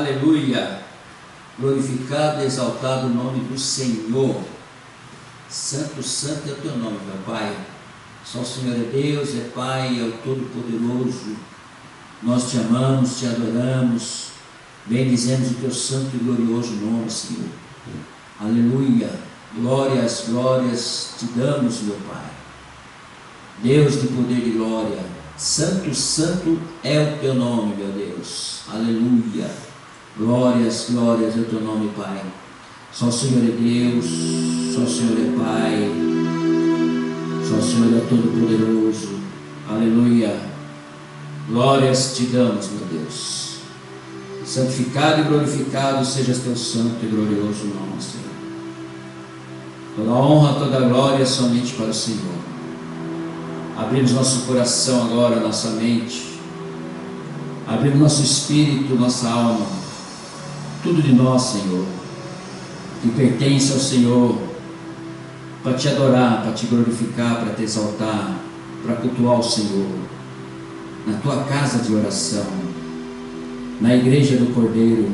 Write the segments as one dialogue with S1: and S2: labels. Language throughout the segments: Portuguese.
S1: Aleluia. Glorificado e exaltado o nome do Senhor. Santo, santo é o teu nome, meu Pai. Só o Senhor é Deus, é Pai, é o Todo-Poderoso. Nós te amamos, te adoramos, bendizemos o teu santo e glorioso nome, Senhor. Aleluia. Glórias, glórias te damos, meu Pai. Deus de poder e glória. Santo, santo é o teu nome, meu Deus. Aleluia. Glórias, glórias é o teu nome, Pai. Só o Senhor é Deus, só o Senhor é Pai, só o Senhor é todo-poderoso. Aleluia. Glórias te damos, meu Deus. Santificado e glorificado seja teu santo e glorioso nome, Senhor. Toda honra, toda glória somente para o Senhor. Abrimos nosso coração agora, nossa mente, abrimos nosso espírito, nossa alma, tudo de nós, Senhor, que pertence ao Senhor, para te adorar, para te glorificar, para te exaltar, para cultuar o Senhor, na tua casa de oração, na igreja do Cordeiro,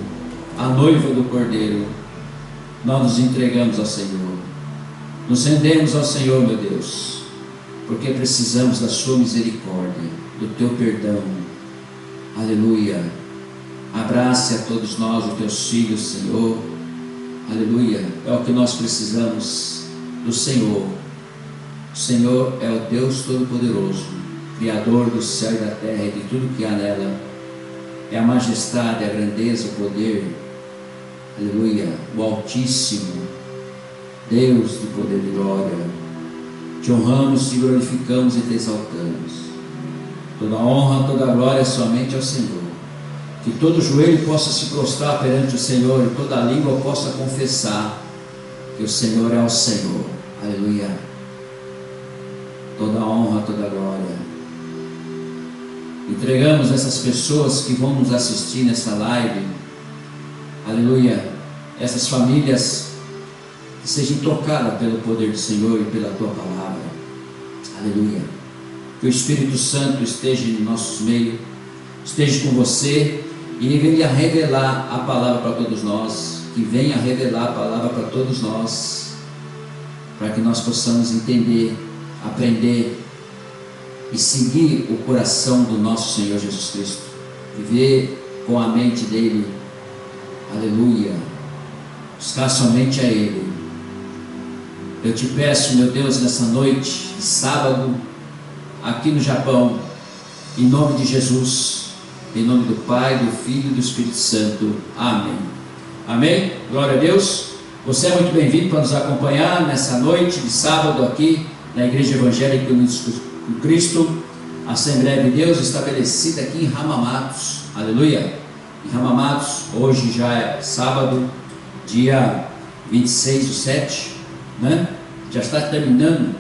S1: a noiva do Cordeiro. Nós nos entregamos ao Senhor, nos rendemos ao Senhor, meu Deus, porque precisamos da sua misericórdia, do teu perdão. Aleluia. Abrace a todos nós, os teus filhos, Senhor. Aleluia. É o que nós precisamos do Senhor. O Senhor é o Deus Todo-Poderoso, Criador do céu e da terra e de tudo que há nela. É a majestade, a grandeza, o poder. Aleluia. O Altíssimo, Deus de poder e glória. Te honramos, te glorificamos e te exaltamos. Toda honra, toda glória somente ao Senhor. Que todo joelho possa se prostrar perante o Senhor e toda língua possa confessar que o Senhor é o Senhor. Aleluia. Toda honra, toda glória. Entregamos essas pessoas que vão nos assistir nessa live. Aleluia. Essas famílias que sejam tocadas pelo poder do Senhor e pela tua palavra. Aleluia. Que o Espírito Santo esteja em nossos meios, esteja com você e venha revelar a palavra para todos nós, que venha revelar a palavra para todos nós, para que nós possamos entender, aprender e seguir o coração do nosso Senhor Jesus Cristo, viver com a mente dele. Aleluia. Buscar somente a ele. Eu te peço, meu Deus, nessa noite de sábado, aqui no Japão, em nome de Jesus, em nome do Pai, do Filho e do Espírito Santo. Amém. Amém? Glória a Deus. Você é muito bem-vindo para nos acompanhar nessa noite de sábado aqui na Igreja Evangélica Unidos com Cristo, Assembleia de Deus, estabelecida aqui em Ramamatos. Aleluia. Em Ramamatos, hoje já é sábado, dia 26/7, né? Já está terminando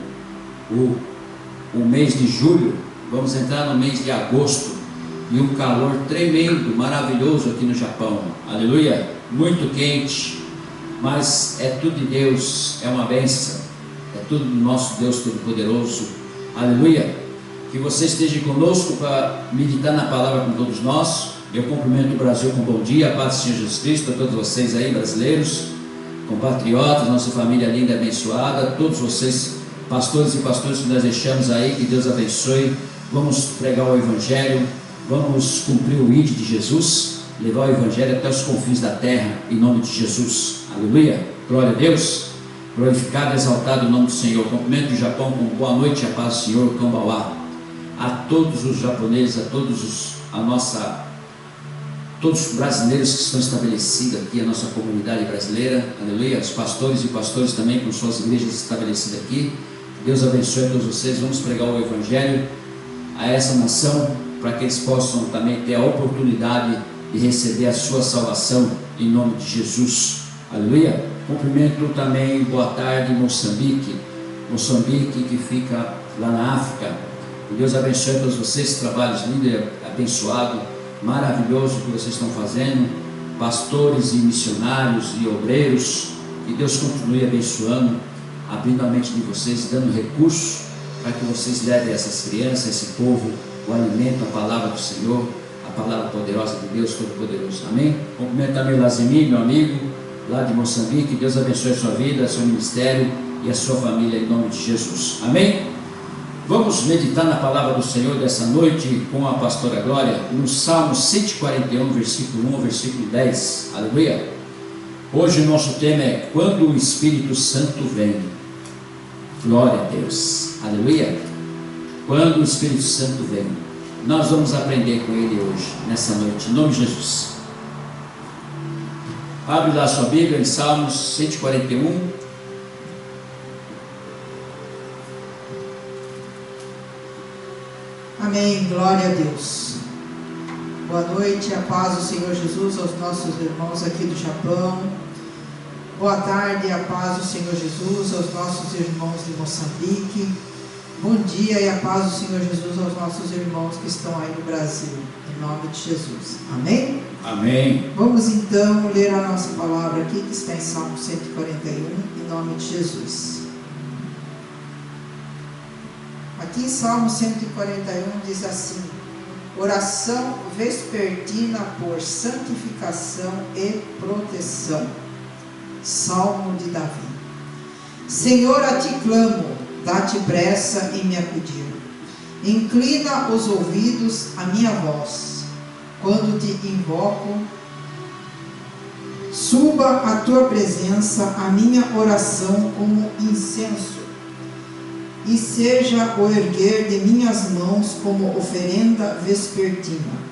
S1: o mês de julho, vamos entrar no mês de agosto, e um calor tremendo, maravilhoso aqui no Japão. Aleluia. Muito quente, mas é tudo de Deus, é uma bênção, é tudo do nosso Deus Todo-Poderoso. Aleluia. Que você esteja conosco para meditar na palavra com todos nós. Eu cumprimento o Brasil com bom dia, a paz do Senhor Jesus Cristo, a todos vocês aí, brasileiros, compatriotas, nossa família linda e abençoada, todos vocês, pastores e pastoras que nós deixamos aí, que Deus abençoe. Vamos pregar o Evangelho, vamos cumprir o ID de Jesus, levar o Evangelho até os confins da terra, em nome de Jesus. Aleluia. Glória a Deus. Glorificado e exaltado o nome do Senhor. Cumprimento o Japão com boa noite e a paz do Senhor, Kambawa. A todos os japoneses, a todos todos os brasileiros que estão estabelecidos aqui, a nossa comunidade brasileira, aleluia, os pastores e pastores também com suas igrejas estabelecidas aqui. Deus abençoe a todos vocês. Vamos pregar o Evangelho a essa nação, para que eles possam também ter a oportunidade de receber a sua salvação, em nome de Jesus. Aleluia. Cumprimento também, boa tarde, Moçambique, que fica lá na África. Que Deus abençoe a todos vocês, trabalhos lindos e abençoados, maravilhoso que vocês estão fazendo, pastores e missionários e obreiros. Que Deus continue abençoando, abrindo a mente de vocês, dando recursos para que vocês levem a essas crianças, esse povo, o alimento, a palavra do Senhor, a palavra poderosa de Deus Todo-Poderoso. Amém? Cumprimento também o Lazimir, meu amigo, lá de Moçambique. Deus abençoe a sua vida, seu ministério e a sua família, em nome de Jesus. Amém? Vamos meditar na palavra do Senhor dessa noite com a pastora Glória, no Salmo 141, versículo 1 ao versículo 10. Aleluia! Hoje o nosso tema é quando o Espírito Santo vem. Glória a Deus. Aleluia! Quando o Espírito Santo vem. Nós vamos aprender com ele hoje, nessa noite, em nome de Jesus. Abre lá a sua Bíblia em Salmos 141.
S2: Amém, glória a Deus. Boa noite, a paz do Senhor Jesus aos nossos irmãos aqui do Japão. Boa tarde, a paz do Senhor Jesus aos nossos irmãos de Moçambique. Bom dia e a paz do Senhor Jesus aos nossos irmãos que estão aí no Brasil, em nome de Jesus. Amém?
S1: Amém.
S2: Vamos então ler a nossa palavra aqui, que está em Salmo 141, em nome de Jesus. Aqui em Salmo 141 diz assim: oração vespertina por santificação e proteção. Salmo de Davi. Senhor, a ti clamo, dá-te pressa em me acudir. Inclina os ouvidos à minha voz. Quando te invoco, suba à tua presença a minha oração como incenso, e seja o erguer de minhas mãos como oferenda vespertina.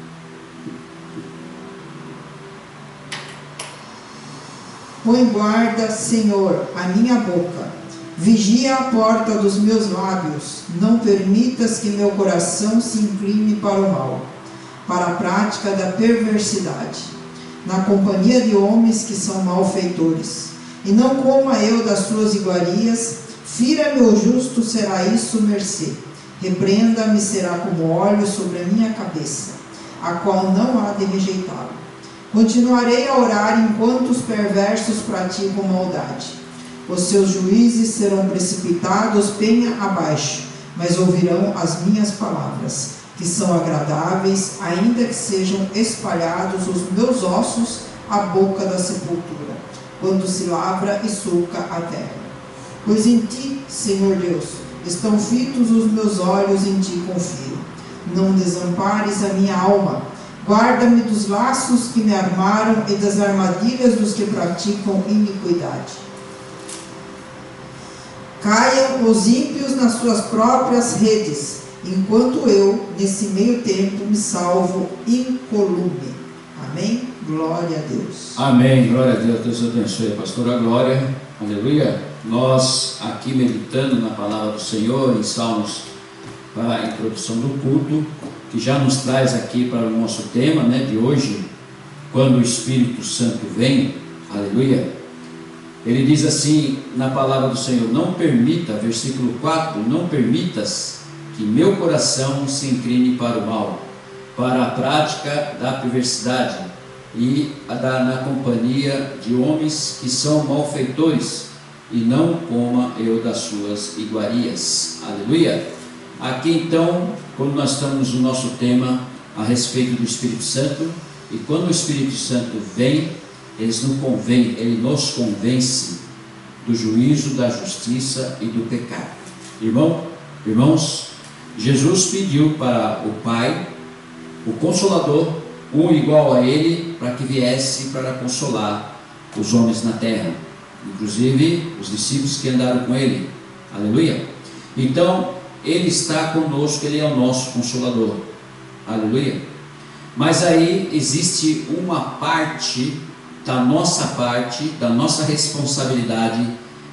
S2: Põe guarda, Senhor, a minha boca, vigia a porta dos meus lábios, não permitas que meu coração se incline para o mal, para a prática da perversidade, na companhia de homens que são malfeitores, e não coma eu das suas iguarias. Fira-me o justo, será isso mercê. Repreenda-me, será como óleo sobre a minha cabeça, a qual não há de rejeitá-lo. Continuarei a orar enquanto os perversos praticam maldade. Os seus juízes serão precipitados penha abaixo, mas ouvirão as minhas palavras, que são agradáveis, ainda que sejam espalhados os meus ossos à boca da sepultura, quando se lavra e sulca a terra. Pois em ti, Senhor Deus, estão fitos os meus olhos, em ti confio. Não desampares a minha alma. Guarda-me dos laços que me armaram e das armadilhas dos que praticam iniquidade. Caiam os ímpios nas suas próprias redes, enquanto eu, nesse meio tempo, me salvo incolume. Amém? Glória a Deus.
S1: Amém, glória a Deus. Deus abençoe a pastora Glória. Aleluia. Nós aqui meditando na palavra do Senhor, em Salmos, para a introdução do culto, que já nos traz aqui para o nosso tema, de hoje, quando o Espírito Santo vem. Aleluia. Ele diz assim na palavra do Senhor: não permita, versículo 4, não permitas que meu coração se incline para o mal, para a prática da perversidade e na companhia de homens que são malfeitores, e não coma eu das suas iguarias. Aleluia. Aqui então, quando nós estamos no nosso tema a respeito do Espírito Santo, e quando o Espírito Santo vem, ele nos convence do juízo, da justiça e do pecado. Irmãos, Jesus pediu para o Pai, o Consolador, um igual a Ele, para que viesse para consolar os homens na terra, inclusive os discípulos que andaram com Ele. Aleluia. Então, Ele está conosco, Ele é o nosso Consolador. Aleluia. Mas aí existe uma parte, da nossa responsabilidade,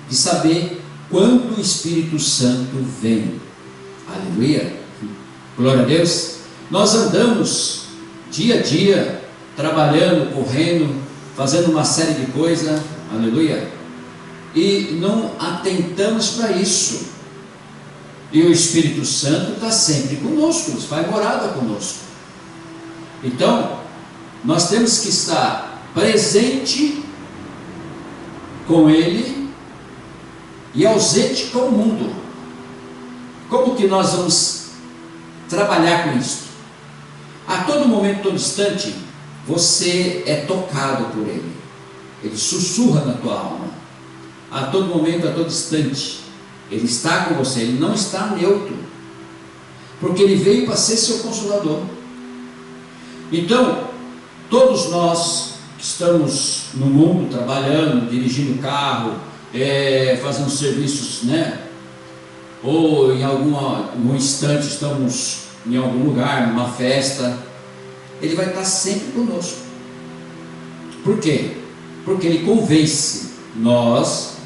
S1: de saber quando o Espírito Santo vem. Aleluia. Glória a Deus. Nós andamos dia a dia, trabalhando, correndo, fazendo uma série de coisas. Aleluia. E não atentamos para isso. E o Espírito Santo está sempre conosco, faz morada conosco. Então, nós temos que estar presente com Ele e ausente com o mundo. Como que nós vamos trabalhar com isso? A todo momento, todo instante, você é tocado por Ele. Ele sussurra na tua alma. A todo momento, a todo instante, Ele está com você. Ele não está neutro, porque Ele veio para ser seu consolador. Então, todos nós que estamos no mundo, trabalhando, dirigindo carro, fazendo serviços, né? Ou em algum instante estamos em algum lugar, numa festa, Ele vai estar sempre conosco. Por quê? Porque Ele convence nós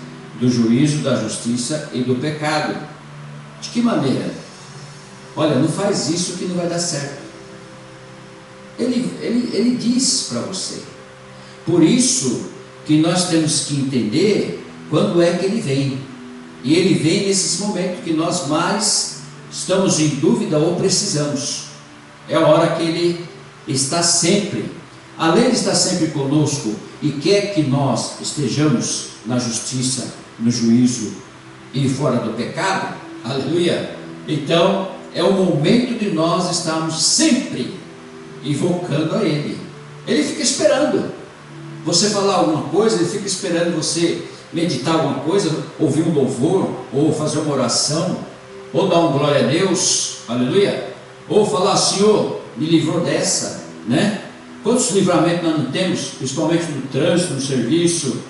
S1: do juízo, da justiça e do pecado. De que maneira? Olha, não faz isso que não vai dar certo. Ele diz para você. Por isso que nós temos que entender quando é que Ele vem. E Ele vem nesses momentos que nós mais estamos em dúvida ou precisamos. É a hora que Ele está sempre, além de estar sempre conosco, e quer que nós estejamos na justiça, no juízo e fora do pecado, aleluia. Então é o momento de nós estarmos sempre invocando a Ele. Ele fica esperando você falar alguma coisa, Ele fica esperando você meditar alguma coisa, ouvir um louvor, ou fazer uma oração, ou dar um glória a Deus, aleluia, ou falar: Senhor, me livrou dessa, né? Quantos livramentos nós não temos, principalmente no trânsito, no serviço,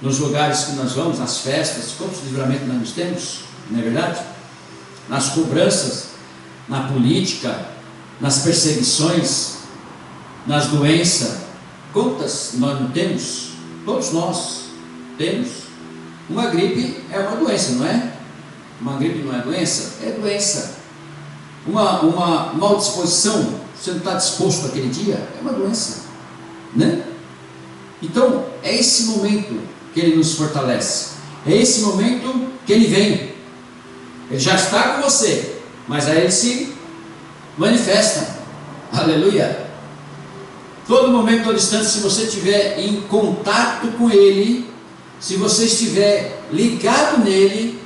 S1: nos lugares que nós vamos, nas festas, quantos livramentos nós temos, não é verdade? Nas cobranças, na política, nas perseguições, nas doenças, quantas nós não temos? Todos nós temos. Uma gripe é uma doença, não é? Uma gripe não é doença? É doença. Uma mal disposição, você não está disposto naquele dia, é uma doença, né? Então é esse momento que Ele nos fortalece, é esse momento que Ele vem. Ele já está com você, mas aí Ele se manifesta, aleluia. Todo momento, todo instante, se você estiver em contato com Ele, se você estiver ligado nele,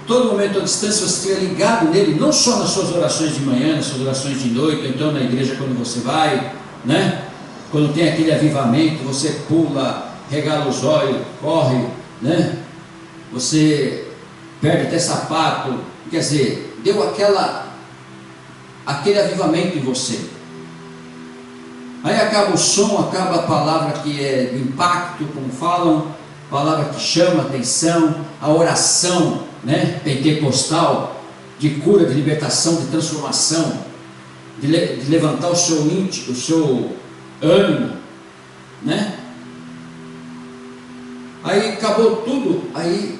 S1: todo momento, toda distância, se você estiver ligado nele, não só nas suas orações de manhã, nas suas orações de noite, ou então na igreja quando você vai, né? Quando tem aquele avivamento, você pula, regala os olhos, corre, né? Você perde até sapato, quer dizer, deu aquele avivamento em você. Aí acaba o som, acaba a palavra que é de impacto, como falam, palavra que chama a atenção, a oração, né, pentecostal, de cura, de libertação, de transformação, de levantar o seu íntimo, o seu ânimo, né? Aí acabou tudo, aí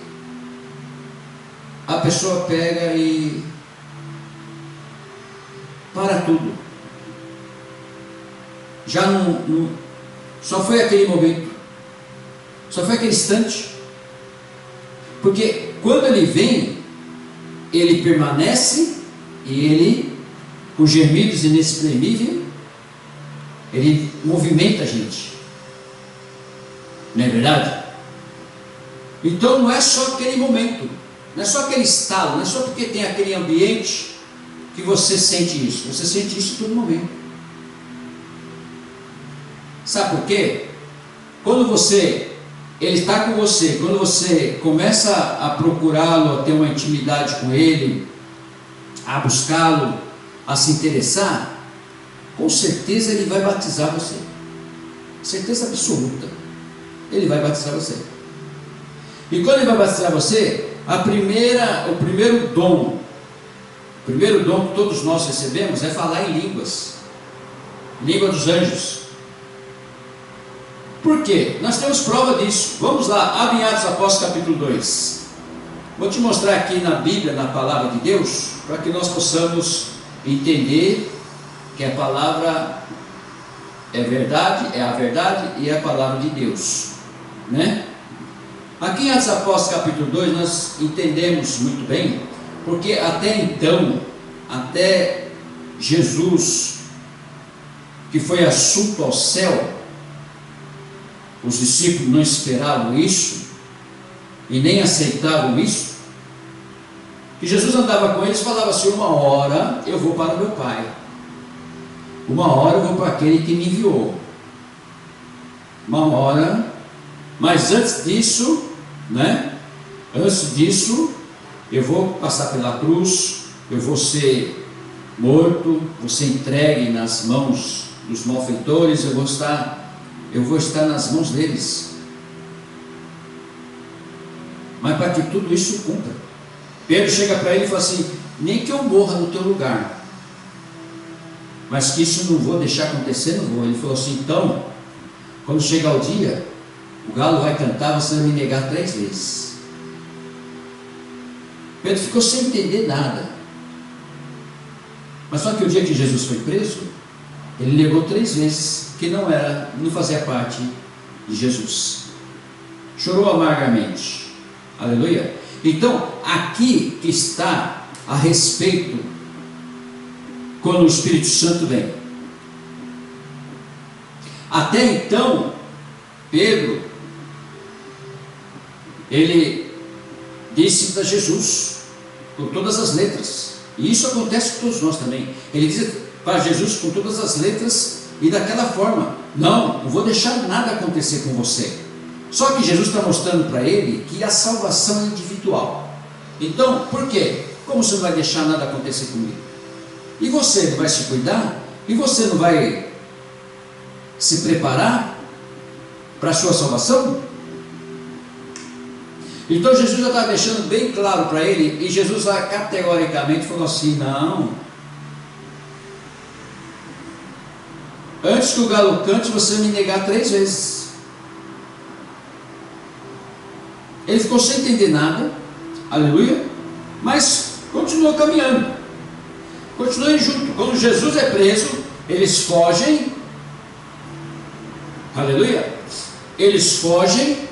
S1: a pessoa pega e para tudo. Já não, só foi aquele momento, só foi aquele instante, porque quando Ele vem, Ele permanece, e Ele, com gemidos inexprimíveis, Ele movimenta a gente, não é verdade? Então não é só aquele momento, não é só aquele estado, não é só porque tem aquele ambiente que você sente isso, você sente isso todo momento. Sabe por quê? Quando Ele está com você, quando você começa a procurá-lo, a ter uma intimidade com Ele, a buscá-lo, a se interessar, com certeza Ele vai batizar você, certeza absoluta, Ele vai batizar você. E quando Ele vai batizar você, o primeiro dom que todos nós recebemos é falar em línguas, língua dos anjos. Por quê? Nós temos prova disso. Vamos lá, abre em Atos Apóstolos capítulo 2. Vou te mostrar aqui na Bíblia, na palavra de Deus, para que nós possamos entender que a palavra é verdade, é a verdade e é a palavra de Deus, né? Aqui em Atos Apóstolos capítulo 2 nós entendemos muito bem, porque até então, até Jesus, que foi assunto ao céu, os discípulos não esperavam isso e nem aceitavam isso. Que Jesus andava com eles e falava assim: uma hora eu vou para meu Pai, uma hora eu vou para aquele que me enviou. Uma hora, mas antes disso, eu vou passar pela cruz, eu vou ser morto, vou ser entregue nas mãos dos malfeitores, eu vou estar nas mãos deles. Mas para que tudo isso cumpra, Pedro chega para ele e fala assim: nem que eu morra no teu lugar, mas que isso não vou deixar acontecer, não vou. Ele falou assim: então, quando chegar o dia, o galo vai cantar, você vai me negar 3 vezes. Pedro ficou sem entender nada. Mas só que o dia que Jesus foi preso, ele negou 3 vezes que não fazia parte de Jesus. Chorou amargamente. Aleluia. Então, aqui que está a respeito quando o Espírito Santo vem. Até então, Pedro, ele disse para Jesus, com todas as letras, e isso acontece com todos nós também. Ele diz para Jesus com todas as letras e daquela forma: não vou deixar nada acontecer com você. Só que Jesus está mostrando para ele que a salvação é individual. Então, por quê? Como você não vai deixar nada acontecer comigo? E você não vai se cuidar? E você não vai se preparar para a sua salvação? Então Jesus já está deixando bem claro para ele, e Jesus categoricamente falou assim: não, antes que o galo cante, você me negar 3 vezes. Ele ficou sem entender nada, aleluia, mas continuou caminhando, continuou junto. Quando Jesus é preso, eles fogem, aleluia, eles fogem.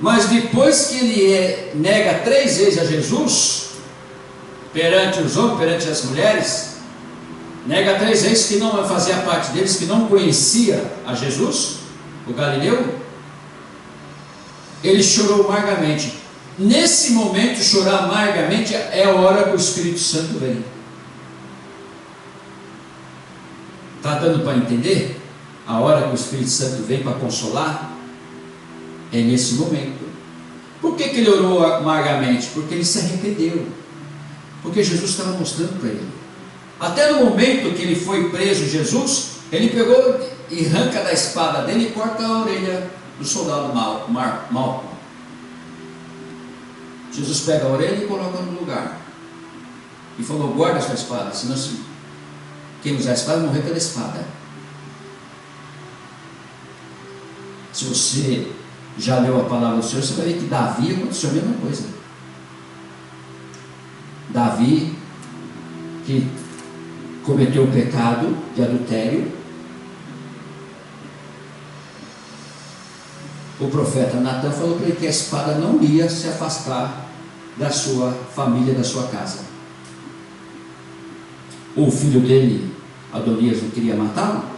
S1: Mas depois que ele nega 3 vezes a Jesus, perante os homens, perante as mulheres, nega 3 vezes que não fazia parte deles, que não conhecia a Jesus, o Galileu, ele chorou amargamente. Nesse momento, chorar amargamente é a hora que o Espírito Santo vem. Está dando para entender? A hora que o Espírito Santo vem para consolar é nesse momento. Por que ele orou amargamente? Porque ele se arrependeu, porque Jesus estava mostrando para ele. Até no momento que ele foi preso, Jesus, ele pegou e arranca da espada dele e corta a orelha do soldado Malco. Jesus pega a orelha e coloca no lugar e falou: guarda a sua espada, senão quem usar a espada morrer pela espada. Se você já leu a palavra do Senhor, você vai ver que Davi aconteceu a mesma coisa. Davi, que cometeu o pecado de adultério, o profeta Natan falou para ele que a espada não ia se afastar da sua família, da sua casa. O filho dele, Adonias, não queria matá-lo.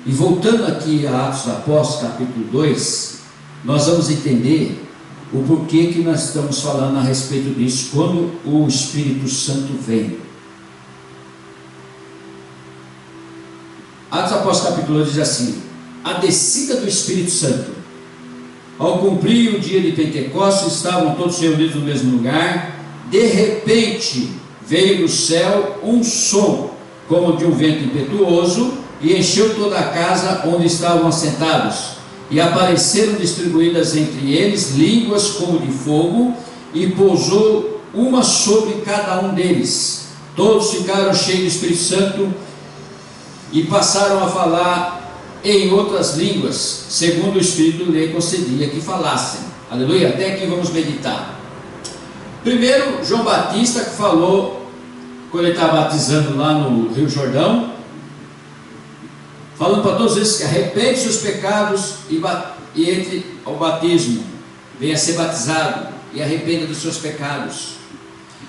S1: E voltando aqui a Atos dos Apóstolos, capítulo 2, nós vamos entender o porquê que nós estamos falando a respeito disso, quando o Espírito Santo vem. Atos dos Apóstolos, capítulo 2, diz assim: a descida do Espírito Santo. Ao cumprir o dia de Pentecostes, estavam todos reunidos no mesmo lugar. De repente, veio do céu um som, como de um vento impetuoso, e encheu toda a casa onde estavam assentados, e apareceram distribuídas entre eles línguas como de fogo, e pousou uma sobre cada um deles. Todos ficaram cheios do Espírito Santo e passaram a falar em outras línguas, segundo o Espírito lhe concedia que falassem. Aleluia. Até aqui vamos meditar. Primeiro, João Batista, que falou quando ele estava batizando lá no Rio Jordão, falando para todos eles que arrepende seus pecados e entre ao batismo, venha ser batizado e arrependa dos seus pecados.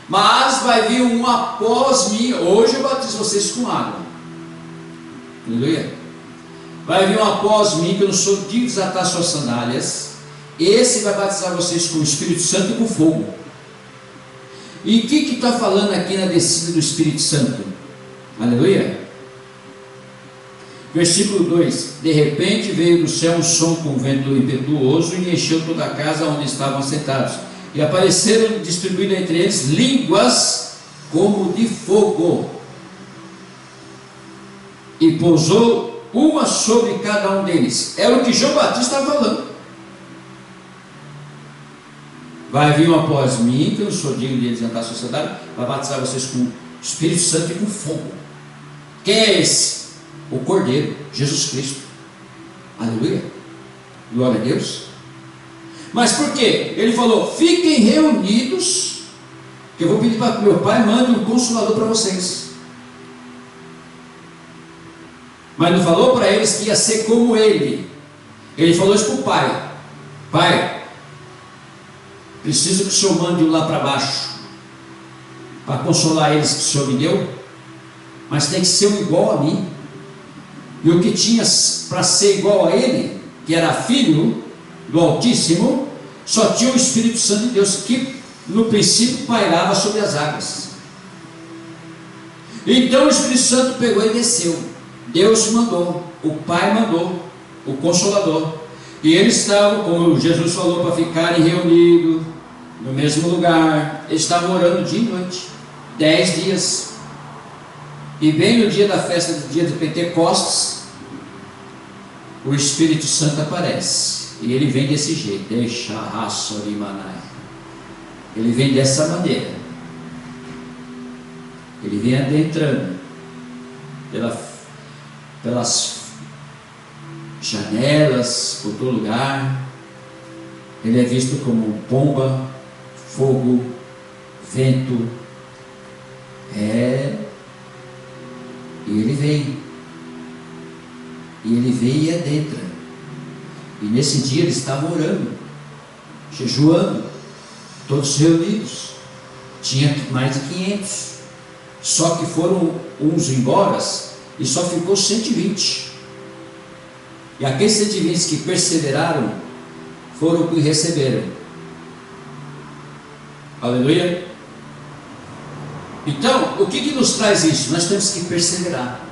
S1: Mas vai vir um após mim. Hoje eu batizo vocês com água, aleluia. Vai vir um após mim, que eu não sou digno de desatar suas sandálias. Esse vai batizar vocês com o Espírito Santo e com fogo. E o que está falando aqui na descida do Espírito Santo? Aleluia. Versículo 2: de repente veio do céu um som com vento impetuoso e encheu toda a casa onde estavam sentados, e apareceram distribuídas entre eles línguas como de fogo, e pousou uma sobre cada um deles. Era o que João Batista estava falando. Vai vir um após mim, que eu não sou digno de adiantar a sociedade, vai batizar vocês com o Espírito Santo e com fogo. Quem é esse? O Cordeiro, Jesus Cristo. Aleluia, glória a Deus. Mas por quê? Ele falou: fiquem reunidos, que eu vou pedir para que meu Pai mande um consolador para vocês. Mas não falou para eles que ia ser como ele. Ele falou isso para o Pai: Pai, preciso que o Senhor mande um lá para baixo, para consolar eles que o Senhor me deu, mas tem que ser um igual a mim. E o que tinha para ser igual a ele, que era filho do Altíssimo, só tinha o Espírito Santo de Deus, que no princípio pairava sobre as águas. Então o Espírito Santo pegou e desceu. Deus mandou, o Pai mandou o Consolador, e eles estavam, como Jesus falou, para ficarem reunidos no mesmo lugar. Eles estavam orando dia e noite, 10 dias. E bem no dia da festa, do dia de Pentecostes, o Espírito Santo aparece. E ele vem desse jeito: deixa a raça de Manai. Ele vem dessa maneira. Ele vem adentrando pelas janelas, por todo lugar. Ele é visto como pomba, fogo, vento. E ele vem. E ele vem e adentra. E nesse dia eles estavam orando, jejuando, todos reunidos. Tinha mais de 500. Só que foram uns embora e só ficou 120. E aqueles 120 que perseveraram foram os que receberam. Aleluia. Então, o que nos traz isso? Nós temos que perseverar.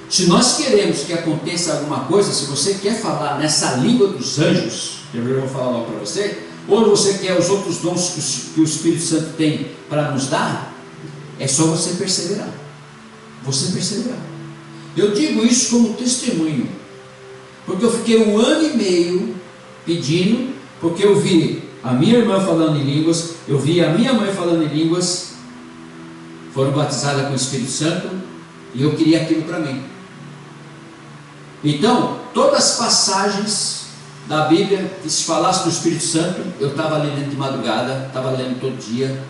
S1: Se nós queremos que aconteça alguma coisa, se você quer falar nessa língua dos anjos, eu vou falar logo para você, ou você quer os outros dons que o Espírito Santo tem para nos dar, é só você perseverar. Você perseverar. Eu digo isso como testemunho, porque eu fiquei 1 ano e meio pedindo, porque eu vi a minha irmã falando em línguas, eu vi a minha mãe falando em línguas, foram batizadas com o Espírito Santo, e eu queria aquilo para mim. Então, todas as passagens da Bíblia que se falasse do Espírito Santo, eu estava lendo de madrugada, estava lendo todo dia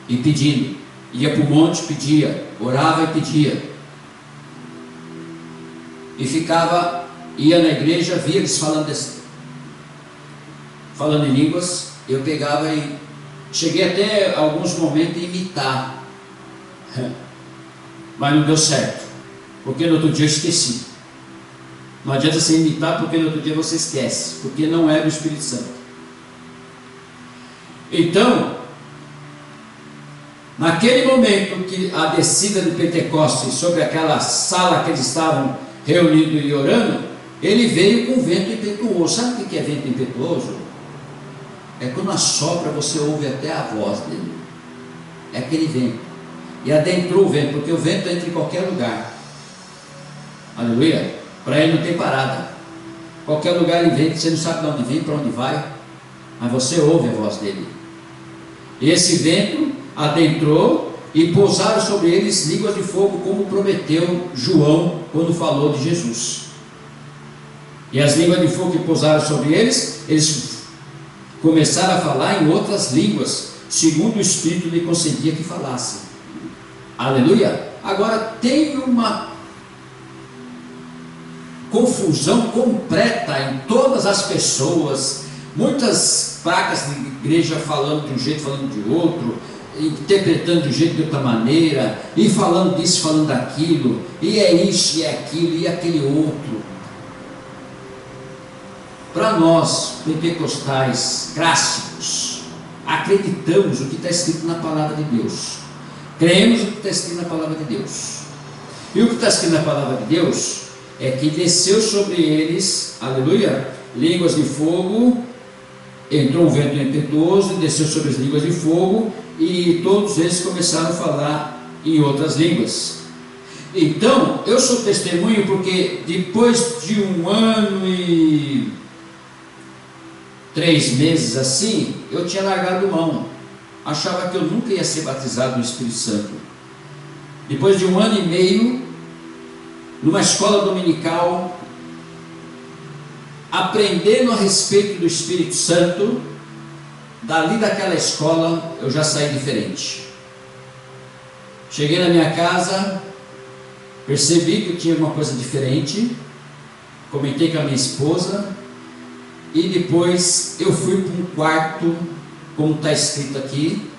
S1: e pedindo. Ia para o monte, pedia, orava e pedia. E ficava, ia na igreja, via eles falando em línguas, eu pegava e cheguei até alguns momentos a imitar. Mas não deu certo, porque no outro dia eu esqueci. Não adianta você imitar, porque no outro dia você esquece, porque não é do Espírito Santo. Então, naquele momento que a descida de Pentecostes sobre aquela sala que eles estavam reunidos e orando, ele veio com vento impetuoso. Sabe o que é vento impetuoso? É quando assopra, você ouve até a voz dele. É aquele vento. E adentrou o vento, porque o vento entra em qualquer lugar. Aleluia. Para ele não tem parada. Qualquer lugar ele vem, você não sabe de onde vem, para onde vai, mas você ouve a voz dele. E esse vento adentrou e pousaram sobre eles línguas de fogo, como prometeu João quando falou de Jesus. E as línguas de fogo que pousaram sobre eles, eles começaram a falar em outras línguas, segundo o Espírito lhe concedia que falassem. Aleluia. Agora tem uma confusão completa em todas as pessoas, muitas placas de igreja falando de um jeito, falando de outro, interpretando de um jeito, de outra maneira, e falando disso, falando daquilo, e é isso, e é aquilo, e aquele outro. Para nós, pentecostais clássicos, acreditamos o que está escrito na palavra de Deus, cremos o que está escrito na palavra de Deus. E o que está escrito na palavra de Deus é que desceu sobre eles, aleluia, línguas de fogo, entrou um vento impetuoso e desceu sobre as línguas de fogo, e todos eles começaram a falar em outras línguas. Então, eu sou testemunho porque depois de 1 ano e 3 meses assim, eu tinha largado mão, achava que eu nunca ia ser batizado no Espírito Santo. Depois de 1 ano e meio, numa escola dominical, aprendendo a respeito do Espírito Santo, dali daquela escola eu já saí diferente. Cheguei na minha casa, percebi que eu tinha uma coisa diferente, comentei com a minha esposa, e depois eu fui para um quarto, como está escrito aqui.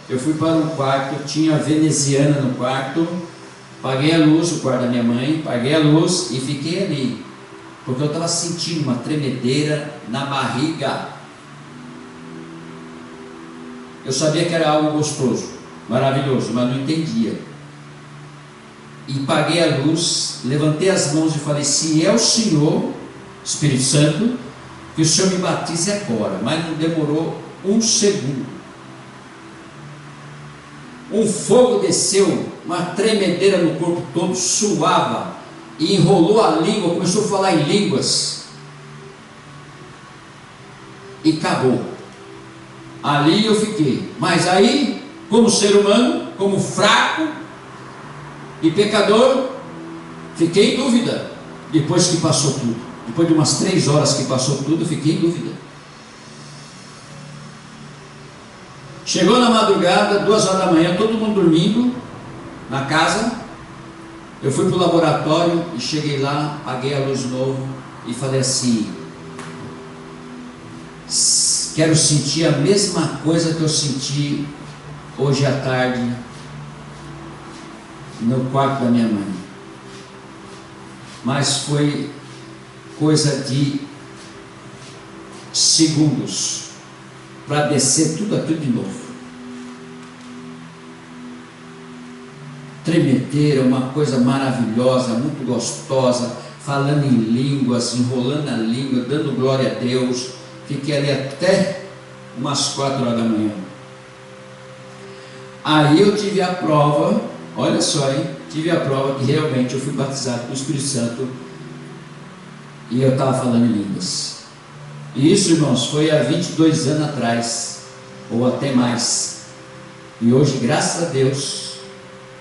S1: Eu fui para um quarto, tinha veneziana no quarto, paguei a luz, o quarto da minha mãe, paguei a luz e fiquei ali, porque eu estava sentindo uma tremedeira na barriga. Eu sabia que era algo gostoso, maravilhoso, mas não entendia. E paguei a luz, levantei as mãos e falei: se é o Senhor, Espírito Santo, que o Senhor me batize agora. Mas não demorou 1 segundo. Um fogo desceu, uma tremedeira no corpo todo, suava, e enrolou a língua, começou a falar em línguas, e acabou. Ali eu fiquei. Mas aí, como ser humano, como fraco e pecador, fiquei em dúvida. Depois que passou tudo, depois de umas 3 horas que passou tudo, eu fiquei em dúvida. Chegou na madrugada, 2 horas da manhã, todo mundo dormindo na casa. Eu fui para o laboratório e cheguei lá, apaguei a luz de novo e falei assim: quero sentir a mesma coisa que eu senti hoje à tarde no quarto da minha mãe. Mas foi coisa de segundos para descer tudo aquilo de novo. Tremedeira, uma coisa maravilhosa, muito gostosa, falando em línguas, enrolando a língua, dando glória a Deus. Fiquei ali até umas 4 horas da manhã. Aí eu tive a prova, olha só, hein? Tive a prova que realmente eu fui batizado com o Espírito Santo e eu estava falando em línguas. E isso, irmãos, foi há 22 anos atrás, ou até mais. E hoje, graças a Deus,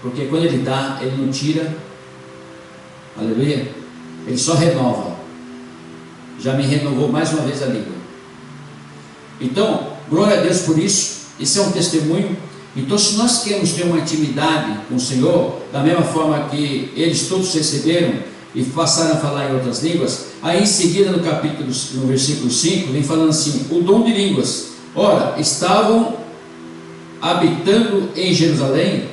S1: porque quando Ele dá, Ele não tira, aleluia, Ele só renova. Já me renovou mais uma vez a língua. Então, glória a Deus por isso. Isso é um testemunho. Então, se nós queremos ter uma intimidade com o Senhor, da mesma forma que eles todos receberam e passaram a falar em outras línguas, aí em seguida no versículo 5, vem falando assim: o dom de línguas. Ora, estavam habitando em Jerusalém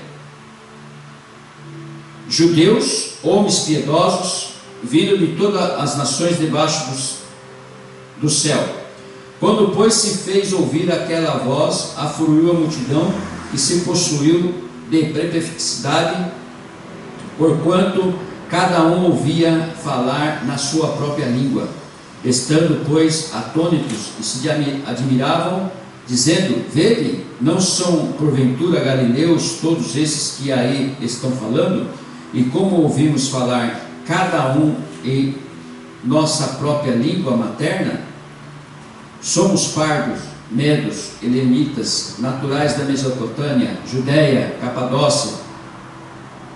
S1: judeus, homens piedosos, vindo de todas as nações debaixo do céu. Quando, pois, se fez ouvir aquela voz, afluiu a multidão e se possuiu de perplexidade, porquanto cada um ouvia falar na sua própria língua. Estando, pois, atônitos e se admiravam, dizendo: vede, não são porventura galileus todos esses que aí estão falando? E como ouvimos falar cada um em nossa própria língua materna? Somos pardos, medos, elemitas, naturais da Mesopotâmia, Judéia, Capadócia,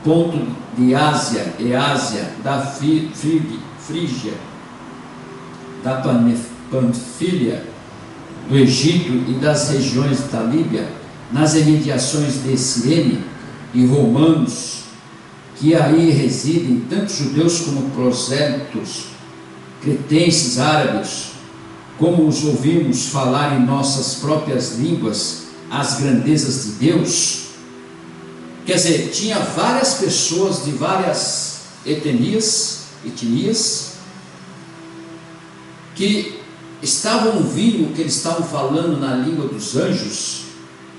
S1: Ponto de Ásia e Ásia, da Frígia, da Panfilha, do Egito e das regiões da Líbia, nas imediações de Cirene, e romanos, que aí residem, tanto judeus como prosélitos, cretenses, árabes, como os ouvimos falar em nossas próprias línguas as grandezas de Deus. Quer dizer, tinha várias pessoas de várias etnias, que estavam ouvindo o que eles estavam falando na língua dos anjos,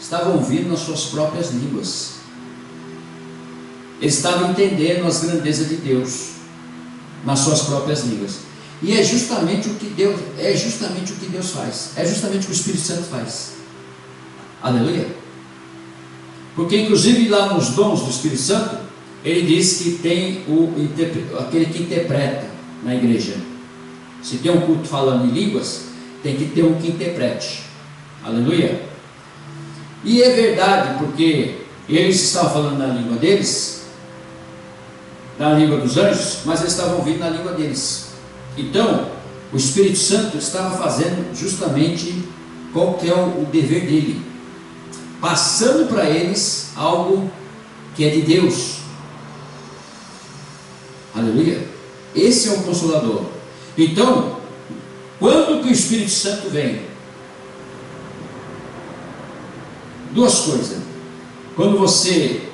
S1: estavam ouvindo nas suas próprias línguas. Eles estavam entendendo as grandezas de Deus nas suas próprias línguas. E é justamente o que Deus faz. É justamente o que o Espírito Santo faz. Aleluia. Porque inclusive lá nos dons do Espírito Santo, ele diz que tem aquele que interpreta na igreja. Se tem um culto falando em línguas, tem que ter um que interprete. Aleluia. E é verdade, porque eles estavam falando na língua deles, na língua dos anjos, mas eles estavam ouvindo na língua deles. Então, o Espírito Santo estava fazendo justamente qual que é o dever dele, passando para eles algo que é de Deus. Aleluia. Esse é o Consolador. Então, quando que o Espírito Santo vem? Duas coisas. Quando você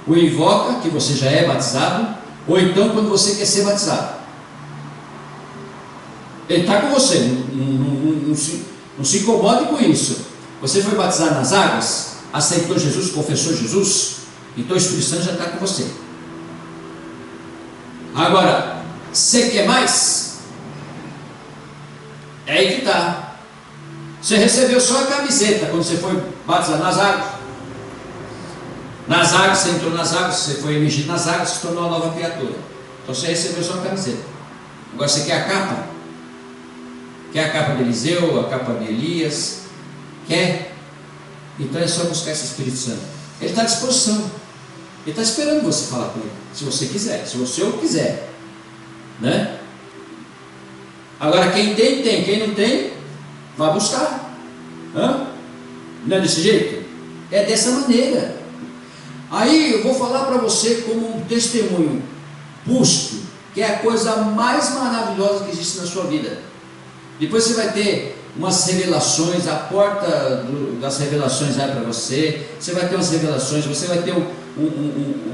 S1: o invoca, que você já é batizado, ou então quando você quer ser batizado. Ele está com você, não se incomode com isso. Você foi batizado nas águas, aceitou Jesus, confessou Jesus, então o Espírito Santo já está com você. Agora, você quer mais? É aí que está. Você recebeu só a camiseta quando você foi batizado nas águas. Nas águas, você entrou nas águas, você foi emergido nas águas, se tornou uma nova criatura. Então você recebeu só a camiseta. Agora você quer a capa? Quer a capa de Eliseu, a capa de Elias? Quer? Então é só buscar esse Espírito Santo. Ele está à disposição. Ele está esperando você falar com ele, se você quiser, se você o quiser, né? Agora quem tem, tem. Quem não tem, vai buscar. Hã? Não é desse jeito? É dessa maneira. Aí eu vou falar para você como um testemunho. Busque, que é a coisa mais maravilhosa que existe na sua vida. Depois você vai ter umas revelações, a porta das revelações vai para você. Você vai ter umas revelações, você vai ter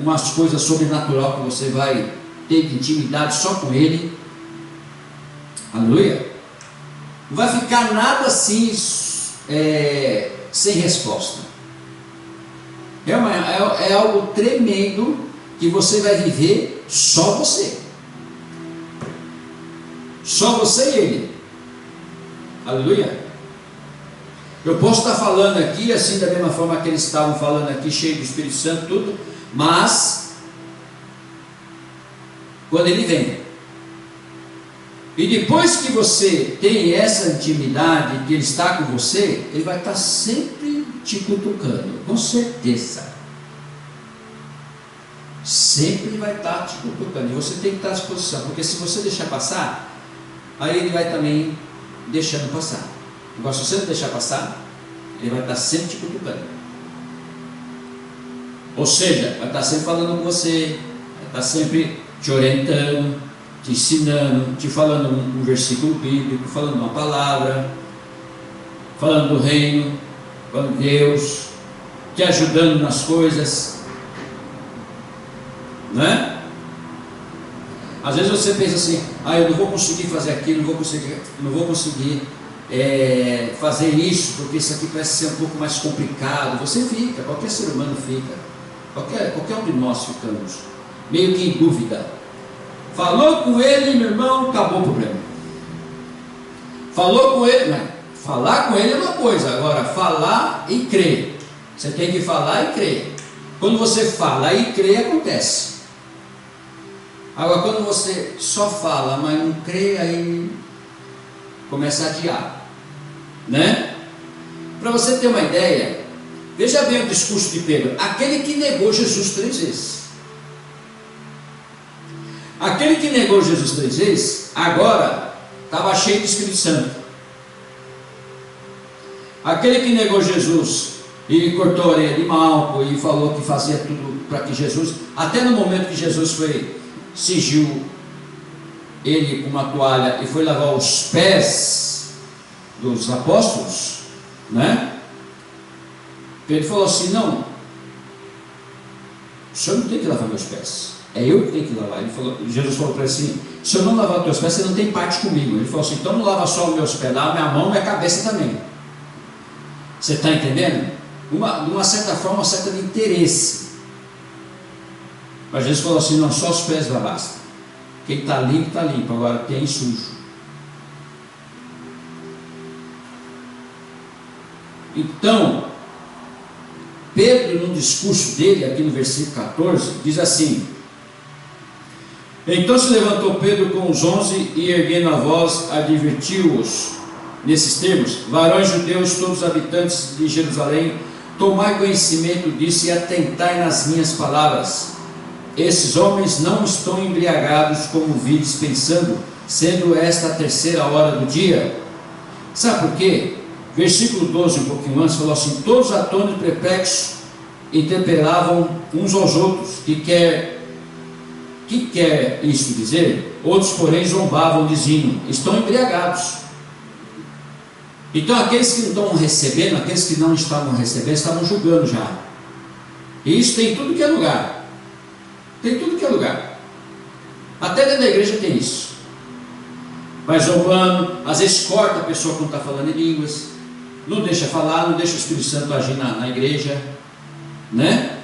S1: umas coisas sobrenatural que você vai ter de intimidade só com ele. Aleluia. Não vai ficar nada assim sem resposta. É algo tremendo que você vai viver só você. Só você e ele. Aleluia. Eu posso estar falando aqui assim da mesma forma que eles estavam falando aqui, cheio do Espírito Santo, tudo, mas quando ele vem, e depois que você tem essa intimidade, que ele está com você, ele vai estar sempre te cutucando, com certeza. Sempre ele vai estar te cutucando, e você tem que estar à disposição, porque se você deixar passar, aí ele vai também deixando passar. Agora, se você não deixar passar, ele vai estar sempre te cutucando. Ou seja, vai estar sempre falando com você, vai estar sempre te orientando, te ensinando, te falando um versículo bíblico, falando uma palavra, falando do reino, falando de Deus, te ajudando nas coisas, não é? Às vezes você pensa assim, eu não vou conseguir fazer aquilo, não vou conseguir fazer isso, porque isso aqui parece ser um pouco mais complicado. Você fica, qualquer ser humano fica, qualquer um de nós ficamos, meio que em dúvida. Falou com ele, meu irmão, acabou o problema. Falou com ele, mas falar com ele é uma coisa, agora falar e crer. Você tem que falar e crer. Quando você fala e crê, acontece. Agora, quando você só fala, mas não crê, aí começa a adiar, né? Para você ter uma ideia, veja bem o discurso de Pedro, aquele que negou Jesus 3 vezes. Aquele que negou Jesus 3 vezes, agora estava cheio do Espírito Santo. Aquele que negou Jesus e cortou a orelha de Malco e falou que fazia tudo para que Jesus, até no momento que Jesus cingiu ele com uma toalha e foi lavar os pés dos apóstolos, né? Pedro falou assim: não, o senhor não tem que lavar meus pés. É eu que tenho que lavar. Jesus falou para ele assim: se eu não lavar os teus pés, você não tem parte comigo. Ele falou assim: então não lava só os meus pés, lava minha mão e minha cabeça também. Você está entendendo? De uma certa forma, uma certa de interesse. Mas Jesus falou assim: não, só os pés já basta. Quem está limpo, agora tem sujo. Então, Pedro, no discurso dele, aqui no versículo 14, diz assim: então se levantou Pedro com os 11 e, erguendo a voz, advertiu-os nesses termos: varões judeus, todos os habitantes de Jerusalém, tomai conhecimento disso e atentai nas minhas palavras. Esses homens não estão embriagados, como vides pensando, sendo esta a terceira hora do dia. Sabe por quê? Versículo 12, um pouquinho antes, falou assim: todos atônitos e perplexos interpelavam uns aos outros. Que quer isso dizer? Outros, porém, zombavam, dizendo: estão embriagados. Então aqueles que não estão recebendo, aqueles que não estavam recebendo, estavam julgando já. E isso tem tudo que é lugar. Tem tudo que é lugar. Até dentro da igreja tem isso. Vai zombando, às vezes corta a pessoa quando está falando em línguas, não deixa falar, não deixa o Espírito Santo agir na igreja, né?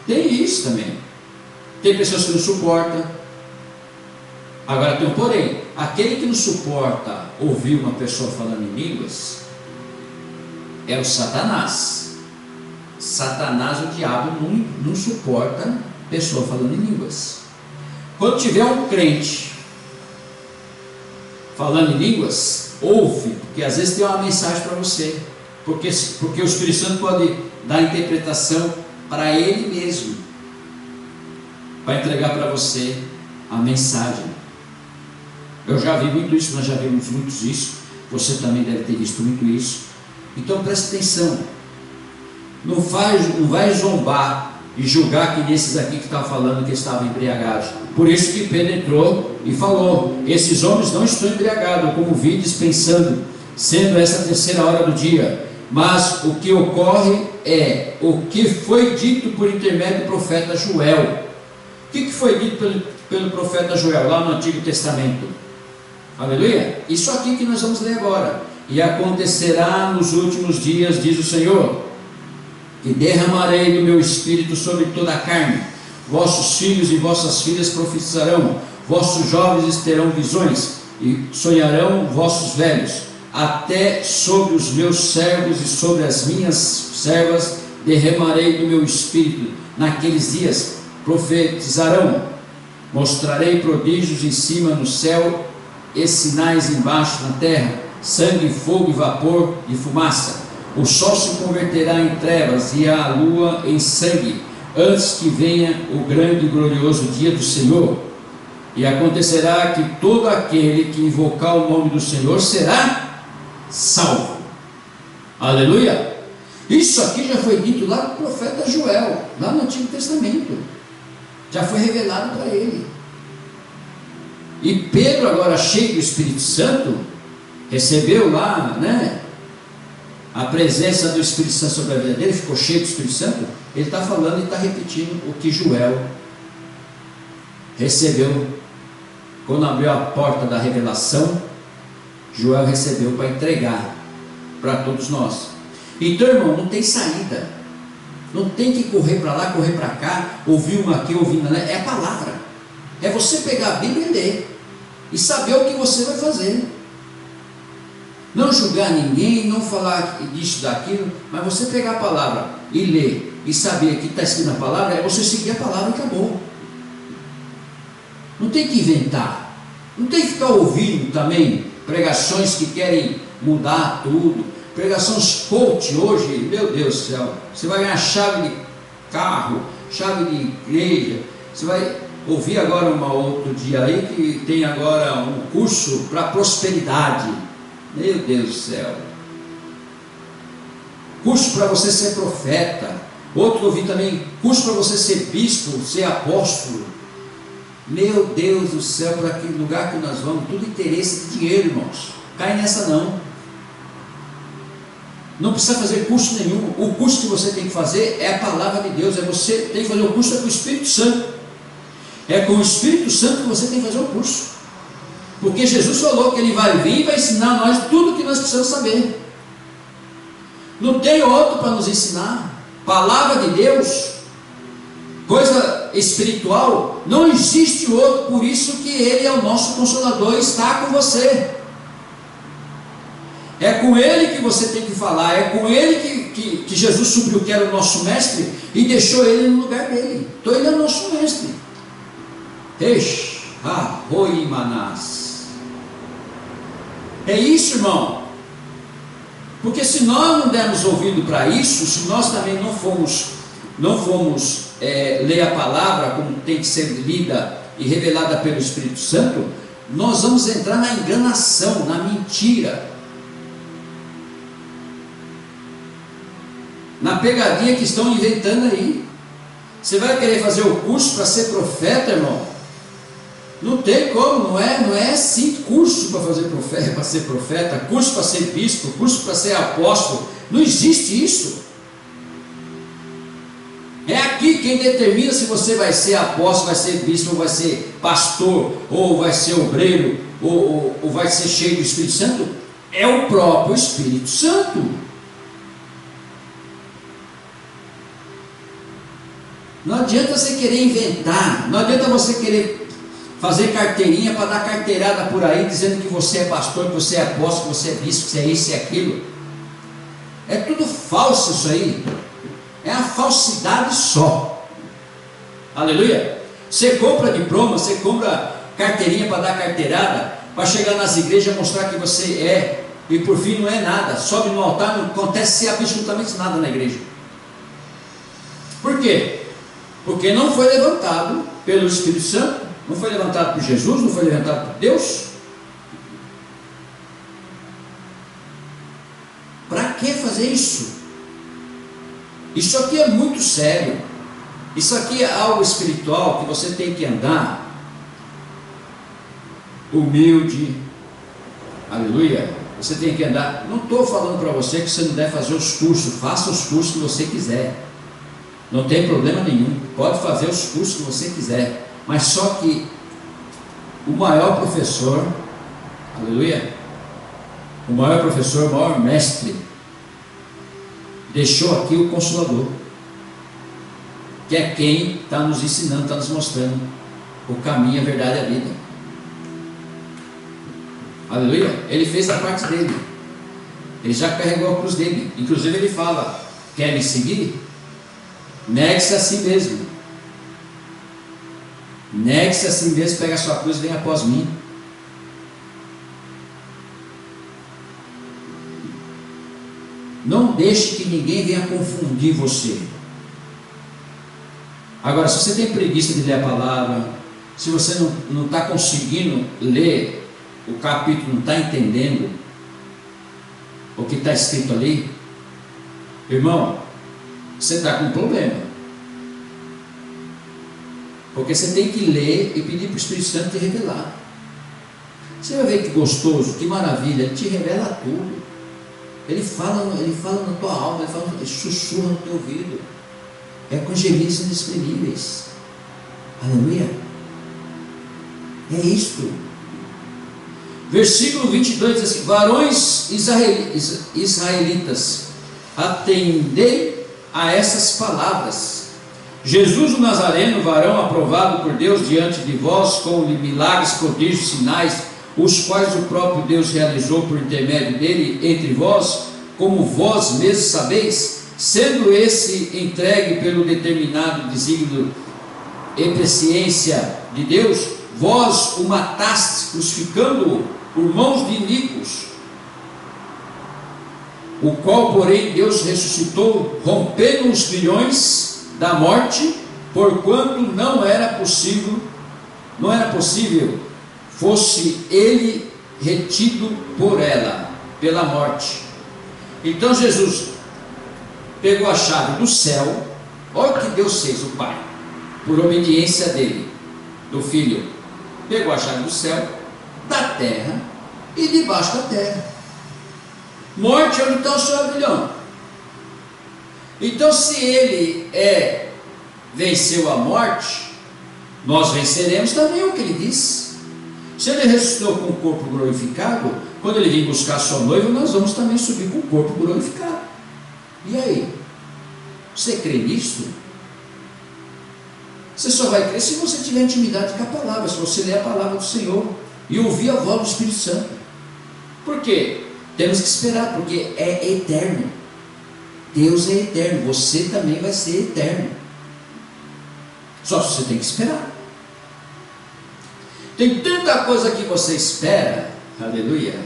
S1: Tem isso também. Tem pessoas que não suportam. Agora tem um porém: aquele que não suporta ouvir uma pessoa falando em línguas é o Satanás. Satanás, o diabo, não suporta pessoa falando em línguas. Quando tiver um crente falando em línguas, ouve, porque às vezes tem uma mensagem para você, porque o Espírito Santo pode dar interpretação para ele mesmo, para entregar para você a mensagem. Eu já vi muito isso, nós já vimos muito isso, você também deve ter visto muito isso. Então preste atenção, não vai zombar e julgar que nesses aqui que estavam falando que estavam embriagados. Por isso que Pedro entrou e falou: esses homens não estão embriagados, como vides pensando, sendo essa a terceira hora do dia. Mas o que ocorre é o que foi dito por intermédio do profeta Joel. O que foi dito pelo profeta Joel lá no Antigo Testamento? Aleluia! Isso aqui que nós vamos ler agora. E acontecerá nos últimos dias, diz o Senhor, que derramarei do meu espírito sobre toda a carne. Vossos filhos e vossas filhas profetizarão, vossos jovens terão visões, e sonharão vossos velhos. Até sobre os meus servos e sobre as minhas servas derramarei do meu espírito. Naqueles dias profetizarão, mostrarei prodígios em cima no céu e sinais embaixo na terra: sangue, fogo e vapor e fumaça. O sol se converterá em trevas e a lua em sangue, antes que venha o grande e glorioso dia do Senhor. E acontecerá que todo aquele que invocar o nome do Senhor será salvo. Aleluia! Isso aqui já foi dito lá do profeta Joel, lá no Antigo Testamento. Já foi revelado para ele. E Pedro, agora cheio do Espírito Santo, recebeu lá, né, a presença do Espírito Santo sobre a vida dele, ficou cheio do Espírito Santo. Ele está falando e está repetindo o que Joel recebeu quando abriu a porta da revelação. Joel recebeu para entregar para todos nós. Então, irmão, não tem saída, não tem que correr para lá, correr para cá, ouvir uma aqui, ouvir uma lá. É a palavra, é você pegar a Bíblia e ler e saber o que você vai fazer. Não julgar ninguém, não falar disso, daquilo, mas você pegar a palavra e ler e saber que está escrito na palavra, é você seguir a palavra e acabou. Não tem que inventar, não tem que ficar ouvindo também pregações que querem mudar tudo, pregações coach hoje, meu Deus do céu, você vai ganhar chave de carro, chave de igreja, você vai ouvir agora um outro dia aí que tem agora um curso para prosperidade. Meu Deus do céu, curso para você ser profeta. Outro ouvi também, curso para você ser bispo, ser apóstolo. Meu Deus do céu, para que lugar que nós vamos? Tudo interesse de dinheiro, irmãos. Cai nessa não. Não precisa fazer curso nenhum. O curso que você tem que fazer é a palavra de Deus. É você tem que fazer o curso com o Espírito Santo. É com o Espírito Santo que você tem que fazer o curso. Porque Jesus falou que Ele vai vir e vai ensinar a nós tudo o que nós precisamos saber. Não tem outro para nos ensinar. Palavra de Deus, coisa espiritual, não existe outro. Por isso que Ele é o nosso Consolador e está com você. É com Ele que você tem que falar. É com Ele que Jesus supriu, que era o nosso mestre, e deixou Ele no lugar dele. Então Ele é o nosso mestre. É isso, irmão. Porque se nós não dermos ouvido para isso, se nós também não fomos ler a palavra como tem que ser lida e revelada pelo Espírito Santo, nós vamos entrar na enganação, na mentira, na pegadinha que estão inventando aí. Você vai querer fazer o curso para ser profeta, irmão? Não tem como, não é assim, curso para fazer profeta, para ser profeta, curso para ser bispo, curso para ser apóstolo. Não existe isso. É aqui quem determina se você vai ser apóstolo, vai ser bispo, ou vai ser pastor, ou vai ser obreiro, ou vai ser cheio do Espírito Santo. É o próprio Espírito Santo. Não adianta você querer inventar, não adianta você querer fazer carteirinha para dar carteirada por aí, dizendo que você é pastor, que você é apóstolo, que você é bispo, que você é isso e aquilo. É tudo falso isso aí. É a falsidade só. Aleluia. Você compra diploma, você compra carteirinha para dar carteirada, para chegar nas igrejas e mostrar que você é, e por fim não é nada. Sobe no altar, não acontece absolutamente nada na igreja. Por quê? Porque não foi levantado pelo Espírito Santo, não foi levantado por Jesus, não foi levantado por Deus. Para que fazer isso? Isso aqui é muito sério. Isso aqui é algo espiritual que você tem que andar humilde. Aleluia. Você tem que andar. Não estou falando para você que você não deve fazer os cursos. Faça os cursos que você quiser. Não tem problema nenhum. Pode fazer os cursos que você quiser. Mas só que o maior professor, aleluia, o maior professor, o maior mestre, deixou aqui o Consolador, que é quem está nos ensinando, está nos mostrando o caminho, a verdade e a vida. Aleluia. Ele fez a parte dele, ele já carregou a cruz dele. Inclusive ele fala: quer me seguir? Negue-se a si mesmo. Negue-se a si mesmo, pega a sua cruz e vem após mim. Não deixe que ninguém venha confundir você. Agora, se você tem preguiça de ler a palavra, se você não está conseguindo ler o capítulo, não está entendendo o que está escrito ali, irmão, você está com um problema. Porque você tem que ler e pedir para o Espírito Santo te revelar. Você vai ver que gostoso, que maravilha, ele te revela tudo. Ele fala na tua alma, ele sussurra no teu ouvido. É com gemidos inexprimíveis. Aleluia. É isto. Versículo 22 diz assim: varões israelitas, atendei a essas palavras. Jesus o Nazareno, varão aprovado por Deus diante de vós, com milagres, prodígios, sinais, os quais o próprio Deus realizou por intermédio dele entre vós, como vós mesmos sabeis, sendo esse entregue pelo determinado desígnio e presciência de Deus, vós o matastes, crucificando-o por mãos de iníquos, o qual, porém, Deus ressuscitou, rompendo os grilhões da morte, porquanto não era possível fosse ele retido por ela, pela morte. Então Jesus pegou a chave do céu. Olha o que Deus fez, o Pai, por obediência dele, do Filho. Pegou a chave do céu, da terra e debaixo da terra. Morte, onde está o seu aguilhão? Então, se ele venceu a morte, nós venceremos também, é o que ele diz. Se ele ressuscitou com o corpo glorificado, quando ele vir buscar a sua noiva, nós vamos também subir com o corpo glorificado. E aí? Você crê nisso? Você só vai crer se você tiver intimidade com a palavra, se você ler a palavra do Senhor e ouvir a voz do Espírito Santo. Por quê? Temos que esperar, porque é eterno. Deus é eterno, você também vai ser eterno. Só que você tem que esperar. Tem tanta coisa que você espera, aleluia,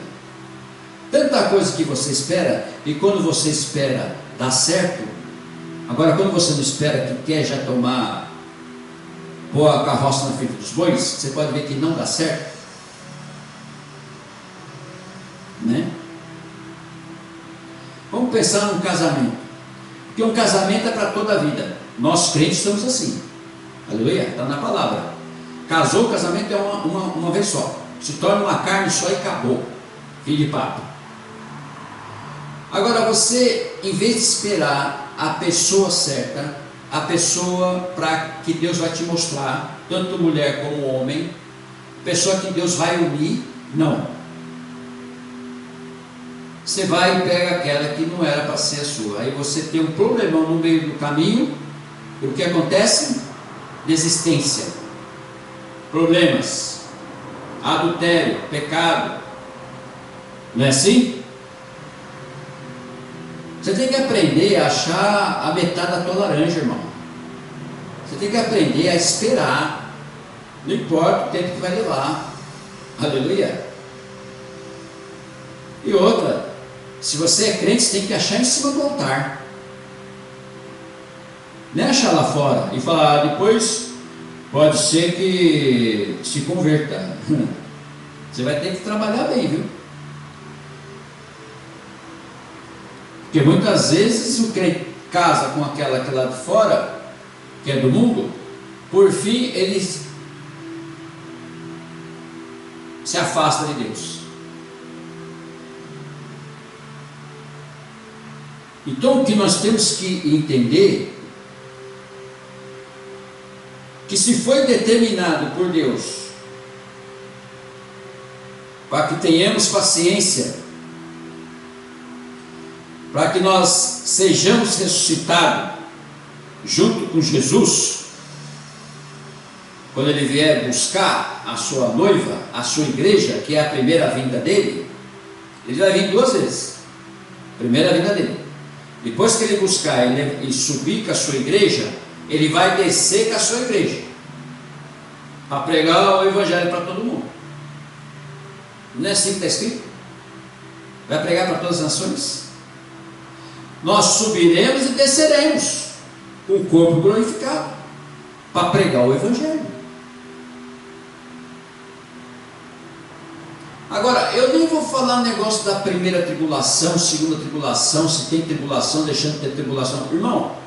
S1: tanta coisa que você espera, e quando você espera, dá certo. Agora, quando você não espera, que quer já pôr a carroça na frente dos bois, você pode ver que não dá certo, né? Vamos pensar num casamento, porque um casamento é para toda a vida. Nós crentes estamos assim, aleluia, está na palavra. Casou, o casamento é uma vez só, se torna uma carne só e acabou, filho de papo. Agora você, em vez de esperar a pessoa certa, a pessoa para que Deus vai te mostrar, tanto mulher como homem, pessoa que Deus vai unir, não. Você vai e pega aquela que não era para ser a sua, aí você tem um problemão no meio do caminho, e o que acontece? Desistência, problemas, adultério, pecado, não é assim? Você tem que aprender a achar a metade da tua laranja, irmão. Você tem que aprender a esperar, não importa o tempo que vai levar, aleluia. E outra, se você é crente, você tem que achar em cima do altar, não é achar lá fora e falar, depois pode ser que se converta. Você vai ter que trabalhar bem, viu? Porque muitas vezes o crente casa com aquela que é lá de fora, que é do mundo, por fim ele se afasta de Deus. Então o que nós temos que entender, que se foi determinado por Deus para que tenhamos paciência, para que nós sejamos ressuscitados junto com Jesus, quando ele vier buscar a sua noiva, a sua igreja, que é a primeira vinda dele, ele vai vir 2 vezes. Primeira vinda dele, depois que ele buscar e subir com a sua igreja, ele vai descer com a sua igreja para pregar o evangelho para todo mundo. Não é assim que está escrito? Vai pregar para todas as nações. Nós subiremos e desceremos com o corpo glorificado para pregar o evangelho. Agora, eu nem vou falar negócio da primeira tribulação, segunda tribulação, se tem tribulação, deixando de ter tribulação. Irmão,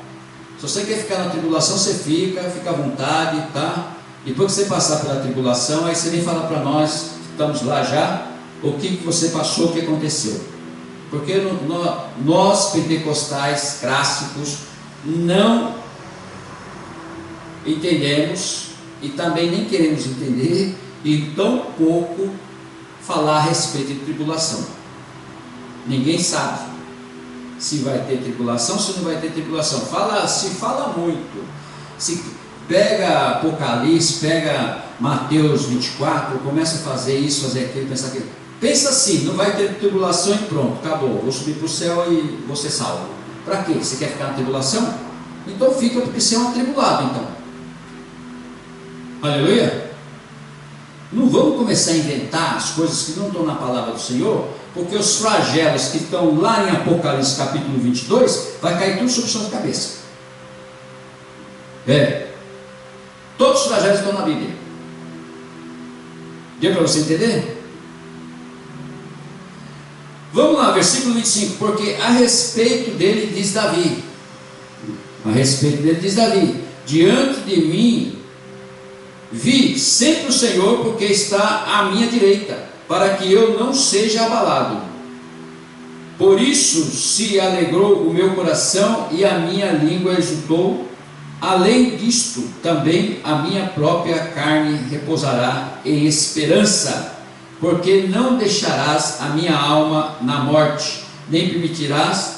S1: se você quer ficar na tribulação, você fica à vontade, tá? Depois que você passar pela tribulação, aí você vem falar para nós, estamos lá já, o que você passou, o que aconteceu. Porque nós pentecostais clássicos não entendemos e também nem queremos entender e tão pouco falar a respeito de tribulação. Ninguém sabe se vai ter tribulação, se não vai ter tribulação. Se fala muito, se pega Apocalipse, pega Mateus 24, começa a fazer isso, fazer aquilo, pensar aquilo. Pensa assim, não vai ter tribulação e pronto, acabou, vou subir para o céu e vou ser salvo. Para quê? Você quer ficar na tribulação? Então fica, porque você é um atribulado, então. Aleluia? Não vamos começar a inventar as coisas que não estão na palavra do Senhor, porque os flagelos que estão lá em Apocalipse capítulo 22, vai cair tudo sobre sua cabeça. Todos os flagelos estão na Bíblia. Deu para você entender? Vamos lá, versículo 25, porque a respeito dele diz Davi, diante de mim vi sempre o Senhor, porque está à minha direita, para que eu não seja abalado. Por isso se alegrou o meu coração e a minha língua exultou além disto, também a minha própria carne repousará em esperança, porque não deixarás a minha alma na morte, nem permitirás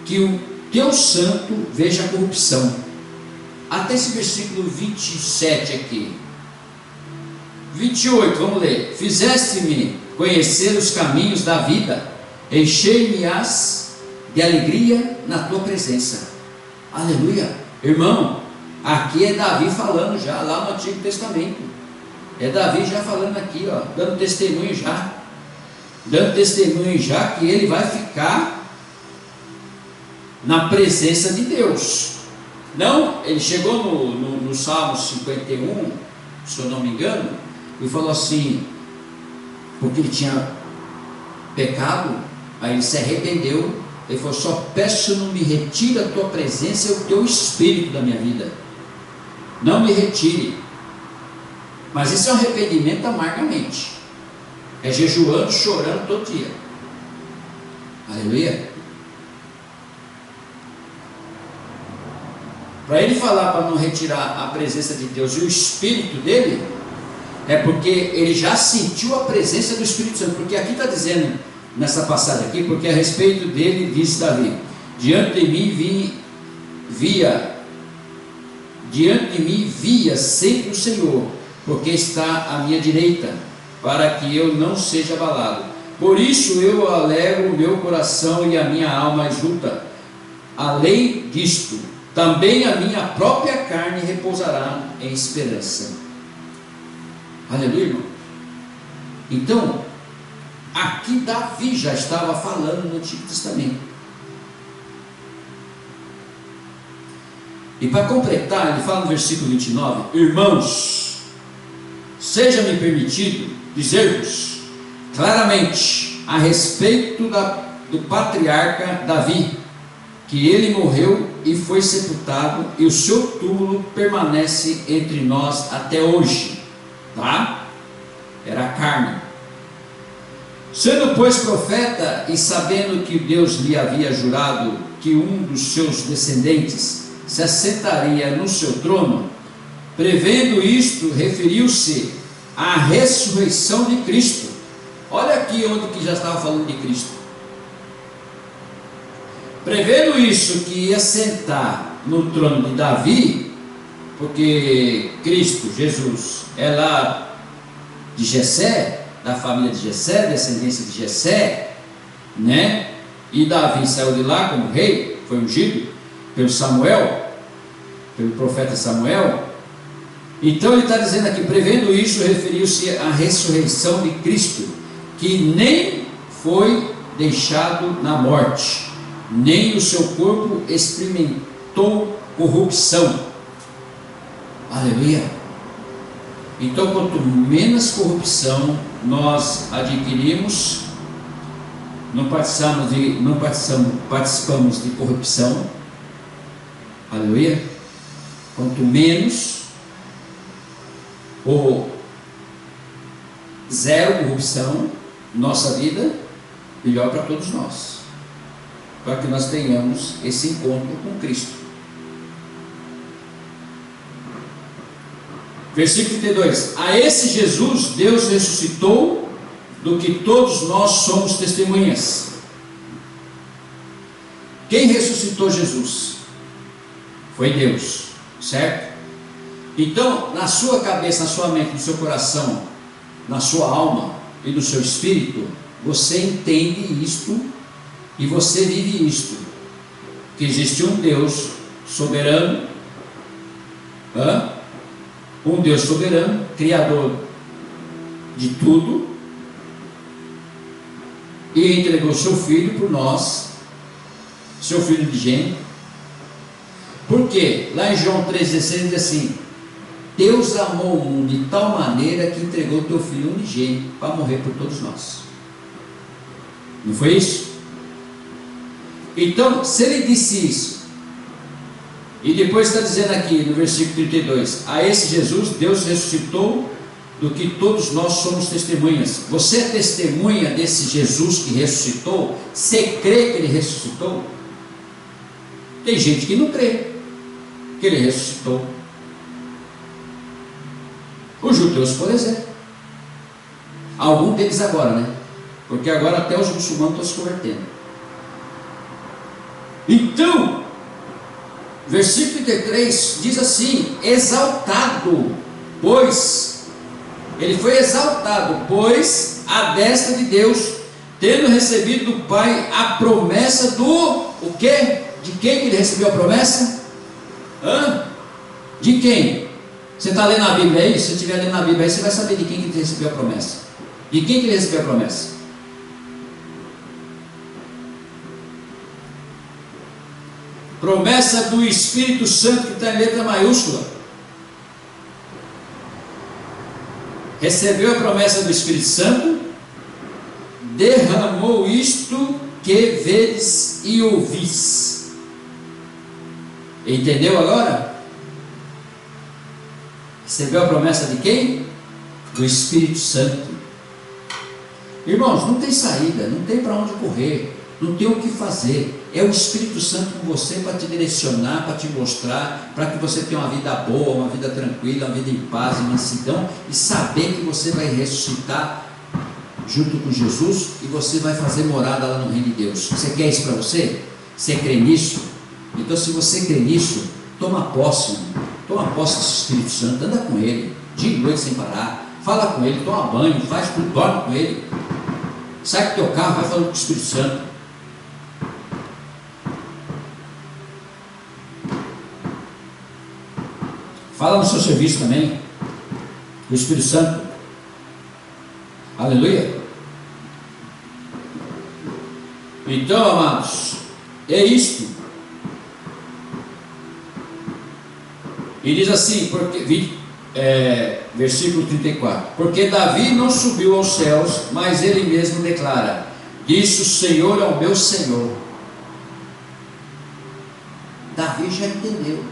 S1: que o teu santo veja a corrupção. Até esse versículo 27 aqui. 28, vamos ler. Fizeste-me conhecer os caminhos da vida, enchei-me-ás de alegria na tua presença. Aleluia. Irmão, aqui é Davi falando já, lá no Antigo Testamento. É Davi já falando aqui, ó, dando testemunho já que ele vai ficar na presença de Deus. Não, ele chegou no Salmo 51, se eu não me engano, e falou assim, porque ele tinha pecado, aí ele se arrependeu. Ele falou: só peço, não me retire a tua presença e o teu espírito da minha vida, não me retire. Mas isso é um arrependimento amargamente, é jejuando, chorando todo dia. Aleluia. Para ele falar para não retirar a presença de Deus e o espírito dele, é porque ele já sentiu a presença do Espírito Santo. Porque aqui está dizendo, nessa passagem aqui, porque a respeito dele disse Davi: diante de mim via sempre o Senhor, porque está à minha direita, para que eu não seja abalado. Por isso eu alegro o meu coração e a minha alma exulta. Além disto, também a minha própria carne repousará em esperança. Aleluia, irmão. Então, aqui Davi já estava falando no Antigo Testamento. E para completar, ele fala no versículo 29: irmãos, seja-me permitido dizer-vos claramente a respeito do patriarca Davi, que ele morreu e foi sepultado, e o seu túmulo permanece entre nós até hoje. Tá? Era carne. Sendo, pois, profeta, e sabendo que Deus lhe havia jurado que um dos seus descendentes se assentaria no seu trono, prevendo isto, referiu-se à ressurreição de Cristo. Olha aqui onde que já estava falando de Cristo. Prevendo isso, que ia sentar no trono de Davi, porque Cristo, Jesus, é lá de Jessé, da família de Jessé, descendência de Jessé, né? E Davi saiu de lá como rei, foi ungido pelo Samuel, pelo profeta Samuel. Então ele está dizendo aqui, prevendo isso, referiu-se à ressurreição de Cristo, que nem foi deixado na morte, nem o seu corpo experimentou corrupção. Aleluia. Então, quanto menos corrupção nós adquirimos, não participamos de corrupção. Aleluia. Quanto menos ou zero corrupção nossa vida, melhor para todos nós, para que nós tenhamos esse encontro com Cristo. Versículo 32: a esse Jesus Deus ressuscitou, do que todos nós somos testemunhas. Quem ressuscitou Jesus? Foi Deus, certo? Então, na sua cabeça, na sua mente, no seu coração, na sua alma e no seu espírito, você entende isto e você vive isto, que existe um Deus soberano, um Deus soberano, criador de tudo, e entregou seu Filho por nós, seu Filho unigênito. Por quê? Lá em João 3,16 diz assim: Deus amou o mundo de tal maneira que entregou o teu Filho unigênito para morrer por todos nós. Não foi isso? Então, se ele disse isso, e depois está dizendo aqui no versículo 32, a esse Jesus Deus ressuscitou, do que todos nós somos testemunhas. Você é testemunha desse Jesus que ressuscitou? Você crê que ele ressuscitou? Tem gente que não crê. que ele ressuscitou. Os judeus, por exemplo, alguns deles agora, né? Porque agora até os muçulmanos estão se convertendo. Então, versículo 33 diz assim: exaltado, pois, ele foi exaltado, pois, à destra de Deus, tendo recebido do Pai a promessa do, o quê? De quem que ele recebeu a promessa? De quem? Você está lendo a Bíblia aí? Se você estiver lendo a Bíblia aí, você vai saber de quem que ele recebeu a promessa. De quem que ele recebeu a promessa? Promessa do Espírito Santo, que está em letra maiúscula. Recebeu a promessa do Espírito Santo, derramou isto que vedes e ouvis. Entendeu agora? Recebeu a promessa de quem? Do Espírito Santo. Irmãos, não tem saída, não tem para onde correr, não tem o que fazer. É o Espírito Santo com você para te direcionar, para te mostrar, para que você tenha uma vida boa, uma vida tranquila, uma vida em paz, em mansidão, e saber que você vai ressuscitar junto com Jesus e você vai fazer morada lá no reino de Deus. Você quer isso para você? Você crê nisso? Então, se você crê nisso, toma posse, irmão. Toma posse desse Espírito Santo, anda com ele, dia e noite sem parar, fala com ele, toma banho, faz tudo, dorme com ele, sai com o teu carro, vai falando com o Espírito Santo. Fala no seu serviço também, o Espírito Santo. Aleluia. Então, amados, é isto. E diz assim, porque, versículo 34: porque Davi não subiu aos céus, mas ele mesmo declara: disse o Senhor ao meu Senhor. Davi já entendeu.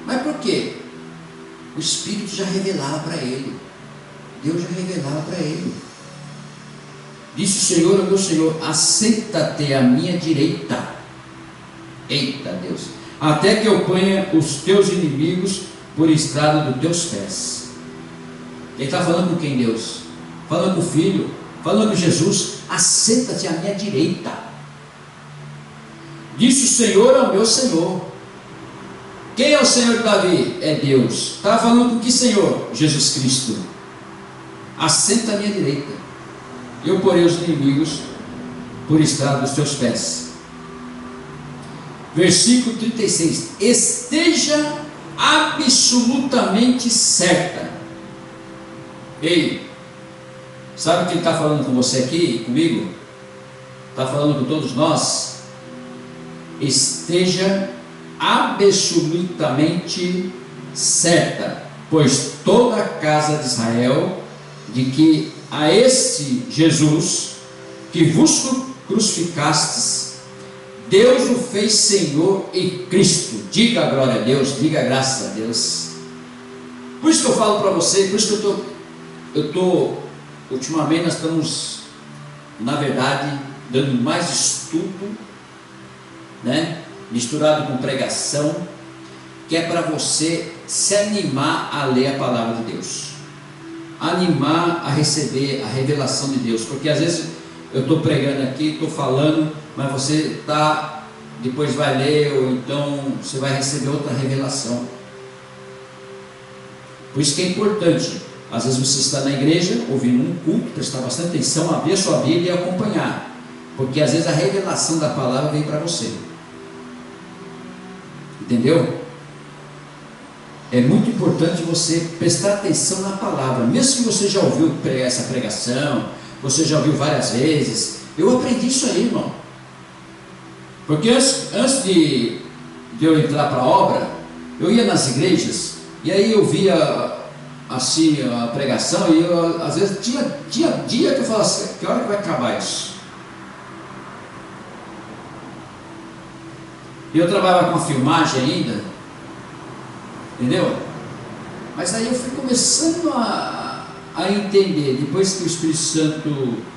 S1: Mas por quê? O Espírito já revelava para ele. Deus já revelava para ele. Disse o Senhor ao meu Senhor: assenta-te à minha direita. Eita Deus! Até que eu ponha os teus inimigos por estrada dos teus pés. Ele está falando com quem, Deus? Falando com o Filho, falando com Jesus. Assenta-te à minha direita. Disse o Senhor ao meu Senhor. Quem é o Senhor de Davi? É Deus. Está falando com que Senhor? Jesus Cristo. Assenta à minha direita. Eu porei os inimigos por estrada dos teus pés. Versículo 36: esteja absolutamente certa. Ei, sabe o que ele está falando com você aqui, comigo? Está falando com todos nós. Esteja absolutamente certa, pois toda a casa de Israel, de que a este Jesus que vos crucificastes, Deus o fez Senhor e Cristo. Diga glória a Deus, diga graças a Deus. Por isso que eu falo para você, por isso que eu estou ultimamente nós estamos, na verdade, dando mais estudo, né, misturado com pregação, que é para você se animar a ler a palavra de Deus, animar a receber a revelação de Deus, porque às vezes eu estou pregando aqui, estou falando, mas você depois vai ler, ou então você vai receber outra revelação. Por isso que é importante, às vezes você está na igreja, ouvindo um culto, prestar bastante atenção, abrir a sua Bíblia e acompanhar, porque às vezes a revelação da palavra vem para você. Entendeu? É muito importante você prestar atenção na palavra, mesmo que você já ouviu essa pregação, você já ouviu várias vezes. Eu aprendi isso aí, irmão. Porque antes de eu entrar para a obra, eu ia nas igrejas, e aí eu via assim a pregação, e eu, às vezes tinha dia que eu falava assim: que hora que vai acabar isso? E eu trabalhava com a filmagem ainda, entendeu? Mas aí eu fui começando a entender, depois que o Espírito Santo,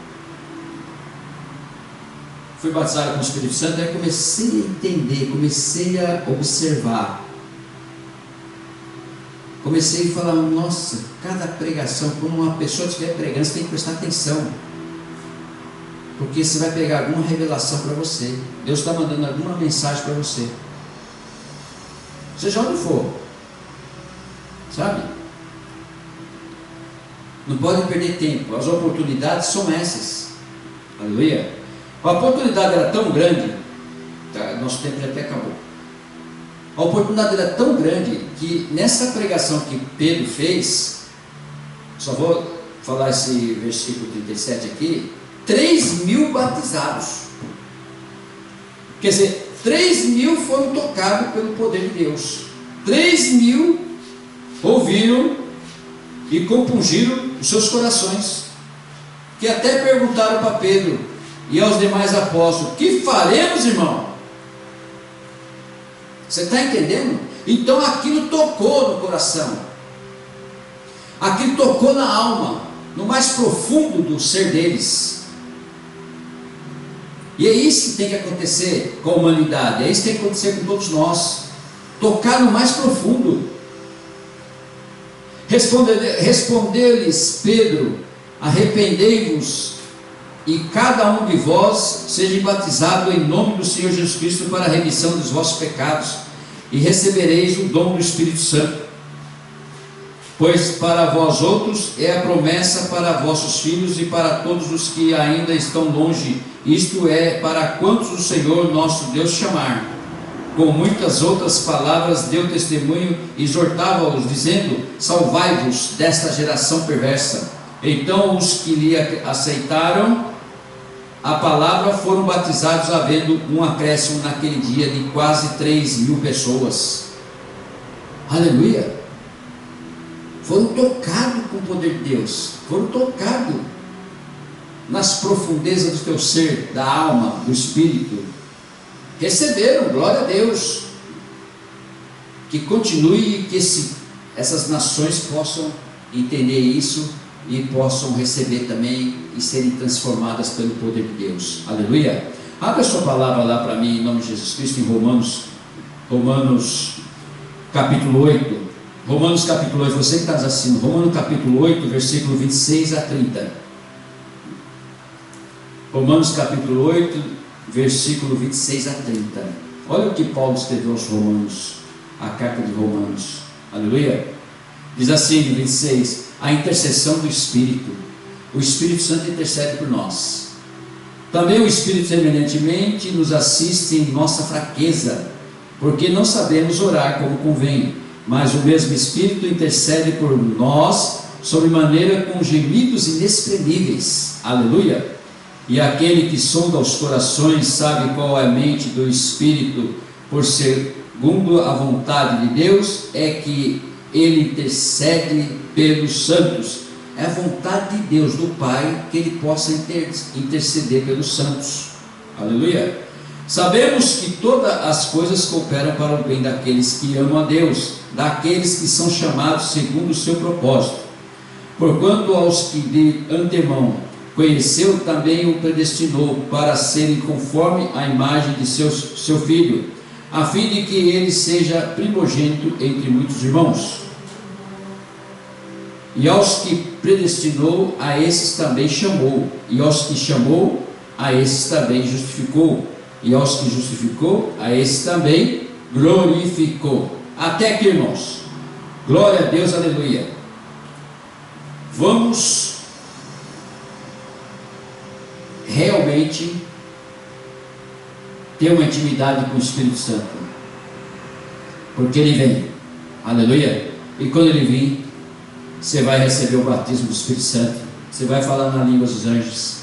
S1: fui batizado com o Espírito Santo, aí comecei a entender, comecei a observar comecei a falar, nossa, cada pregação, como uma pessoa estiver pregando, você tem que prestar atenção, porque você vai pegar alguma revelação para você. Deus está mandando alguma mensagem para você, seja onde for, sabe? Não pode perder tempo, as oportunidades são essas, aleluia. A oportunidade era tão grande, tá, nosso tempo já até acabou. A oportunidade era tão grande que nessa pregação que Pedro fez, só vou falar esse versículo 37 aqui, 3.000 batizados. Quer dizer, 3.000 foram tocados pelo poder de Deus. 3.000 ouviram e compungiram os seus corações, que até perguntaram para Pedro e aos demais apóstolos: que faremos, irmão? Você está entendendo? Então aquilo tocou no coração, aquilo tocou na alma, no mais profundo do ser deles. E é isso que tem que acontecer com a humanidade, é isso que tem que acontecer com todos nós, tocar no mais profundo. Respondeu-lhes Pedro: arrependei-vos e cada um de vós seja batizado em nome do Senhor Jesus Cristo para a remissão dos vossos pecados, e recebereis o dom do Espírito Santo, pois para vós outros é a promessa para vossos filhos e para todos os que ainda estão longe, isto é, para quantos o Senhor nosso Deus chamar. Com muitas outras palavras deu testemunho e exortava-os, dizendo: salvai-vos desta geração perversa. Então os que lhe aceitaram a palavra foram batizados, havendo um acréscimo naquele dia de quase 3.000 pessoas. Aleluia! Foram tocados com o poder de Deus, foram tocados nas profundezas do teu ser, da alma, do espírito. Receberam, glória a Deus. Que continue e que essas nações possam entender isso e possam receber também e serem transformadas pelo poder de Deus. Aleluia. Abra a sua palavra lá para mim, em nome de Jesus Cristo, em Romanos capítulo 8. Romanos capítulo 8, você que está assistindo, Romanos capítulo 8, versículo 26 a 30. Romanos capítulo 8, versículo 26 a 30. Olha o que Paulo escreveu aos Romanos, a carta de Romanos. Aleluia. Diz assim, 26: a intercessão do Espírito. O Espírito Santo intercede por nós. Também o Espírito semelhantemente nos assiste em nossa fraqueza, porque não sabemos orar como convém, mas o mesmo Espírito intercede por nós sob maneira com gemidos inexprimíveis. Aleluia. E aquele que sonda os corações sabe qual é a mente do Espírito, por segundo a vontade de Deus é que ele intercede pelos santos. É a vontade de Deus, do Pai, que ele possa interceder pelos santos. Aleluia. Sabemos que todas as coisas cooperam para o bem daqueles que amam a Deus, daqueles que são chamados segundo o seu propósito. Porquanto aos que de antemão conheceu, também o predestinou para serem conforme a imagem de seu filho, a fim de que ele seja primogênito entre muitos irmãos. E aos que predestinou, a esses também chamou, e aos que chamou, a esses também justificou, e aos que justificou, a esses também glorificou. Até aqui, irmãos. Glória a Deus, aleluia. Vamos realmente ter uma intimidade com o Espírito Santo, porque ele vem, aleluia. E quando ele vir, você vai receber o batismo do Espírito Santo, você vai falar na língua dos anjos.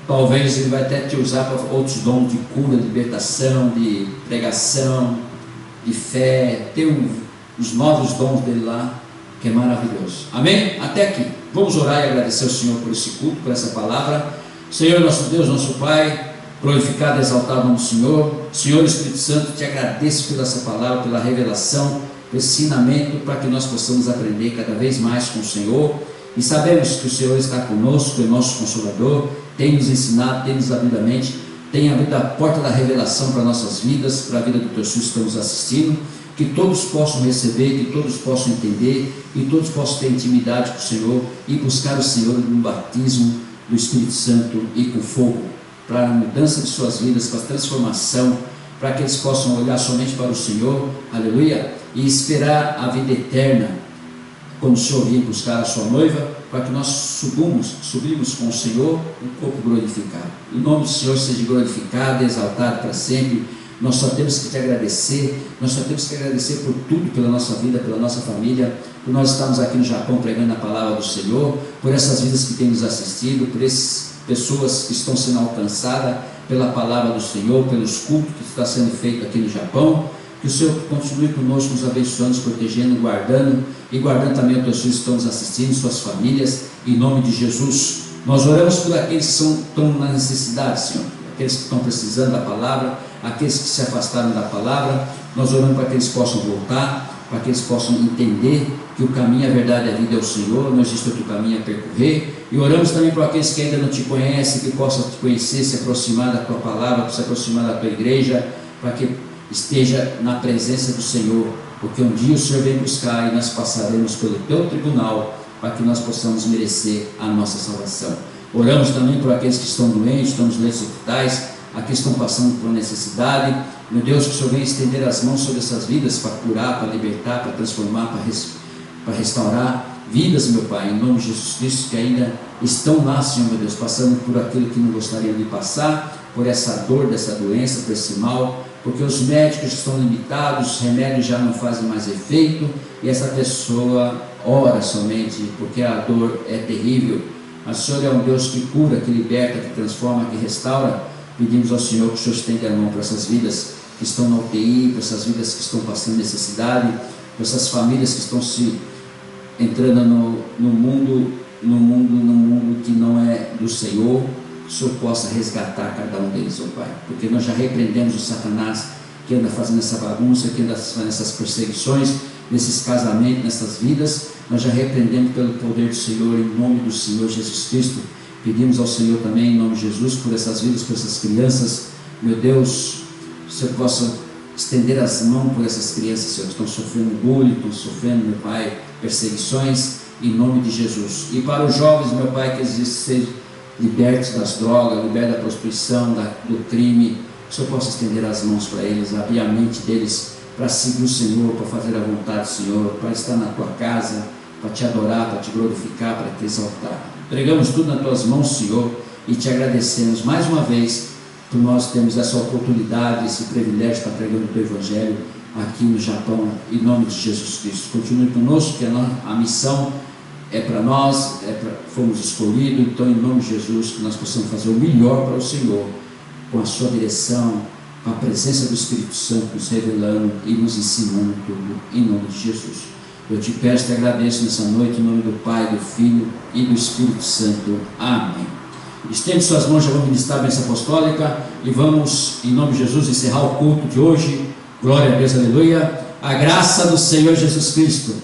S1: Talvez ele vai até te usar para outros dons de cura, de libertação, de pregação, de fé. Tem os novos dons dele lá, que é maravilhoso. Amém? Até aqui. Vamos orar e agradecer ao Senhor por esse culto, por essa palavra. Senhor, nosso Deus, nosso Pai, glorificado e exaltado o nome do Senhor. Senhor Espírito Santo, te agradeço pela essa palavra, pela revelação, pelo ensinamento, para que nós possamos aprender cada vez mais com o Senhor. E sabemos que o Senhor está conosco, é nosso Consolador, tem nos ensinado, tem nos abrido a mente, tem abrido a porta da revelação para nossas vidas, para a vida do teu filho que estamos assistindo. que todos possam receber, que todos possam entender, que todos possam ter intimidade com o Senhor e buscar o Senhor no batismo do Espírito Santo e com fogo, para a mudança de suas vidas, para a transformação, para que eles possam olhar somente para o Senhor, aleluia, e esperar a vida eterna, quando o Senhor vir buscar a sua noiva, para que nós subimos com o Senhor um corpo glorificado. O nome do Senhor seja glorificado e exaltado para sempre. Nós só temos que te agradecer, nós só temos que agradecer por tudo, pela nossa vida, pela nossa família, por nós estarmos aqui no Japão pregando a palavra do Senhor, por essas vidas que têm nos assistido, por essas pessoas que estão sendo alcançadas pela palavra do Senhor, pelos cultos que está sendo feito aqui no Japão. Que o Senhor continue conosco, nos abençoando, nos protegendo, guardando e guardando também os teus filhos que estão nos assistindo, suas famílias, em nome de Jesus. Nós oramos por aqueles que estão na necessidade, Senhor, aqueles que estão precisando da palavra, aqueles que se afastaram da palavra. Nós oramos para que eles possam voltar, para que eles possam entender que o caminho, a verdade e a vida é o Senhor, não existe outro caminho a percorrer. E oramos também para aqueles que ainda não te conhecem, que possam te conhecer, se aproximar da tua palavra, se aproximar da tua igreja, para que esteja na presença do Senhor, porque um dia o Senhor vem buscar e nós passaremos pelo teu tribunal, para que nós possamos merecer a nossa salvação. Oramos também por aqueles que estão doentes, estão nos leitos hospitais, aqueles que estão passando por necessidade. Meu Deus, que o Senhor venha estender as mãos sobre essas vidas, para curar, para libertar, para transformar, para restaurar vidas, meu Pai, em nome de Jesus Cristo, que ainda estão lá, Senhor, meu Deus, passando por aquilo que não gostariam de passar, por essa dor, dessa doença, por esse mal, porque os médicos estão limitados, os remédios já não fazem mais efeito, e essa pessoa ora somente, porque a dor é terrível. Mas o Senhor é um Deus que cura, que liberta, que transforma, que restaura. Pedimos ao Senhor que o Senhor estenda a mão para essas vidas que estão na UTI, para essas vidas que estão passando necessidade, para essas famílias que estão se entrando no mundo que não é do Senhor. Que o Senhor possa resgatar cada um deles, ó Pai, porque nós já repreendemos o Satanás que anda fazendo essa bagunça, que anda fazendo essas perseguições, nesses casamentos, nessas vidas. Nós já repreendemos pelo poder do Senhor, em nome do Senhor Jesus Cristo. Pedimos ao Senhor também, em nome de Jesus, por essas vidas, por essas crianças, meu Deus, que o Senhor possa estender as mãos por essas crianças, Senhor, que estão sofrendo bullying, estão sofrendo, meu Pai, perseguições, em nome de Jesus. E para os jovens, meu Pai, que eles sejam libertos das drogas, libertos da prostituição, do crime, que o Senhor possa estender as mãos para eles, abrir a mente deles, para seguir o Senhor, para fazer a vontade do Senhor, para estar na tua casa, para te adorar, para te glorificar, para te exaltar. Entregamos tudo nas tuas mãos, Senhor, e te agradecemos mais uma vez por nós termos essa oportunidade, esse privilégio de estar pregando o teu Evangelho aqui no Japão, em nome de Jesus Cristo. Continue conosco, que a missão é para nós, fomos escolhidos. Então, em nome de Jesus, que nós possamos fazer o melhor para o Senhor, com a sua direção, com a presença do Espírito Santo nos revelando e nos ensinando tudo, em nome de Jesus. Eu te peço e te agradeço nessa noite, em nome do Pai, do Filho e do Espírito Santo. Amém. Estende suas mãos, já vamos ministrar a bênção apostólica e vamos, em nome de Jesus, encerrar o culto de hoje. Glória a Deus, aleluia. A graça do Senhor Jesus Cristo,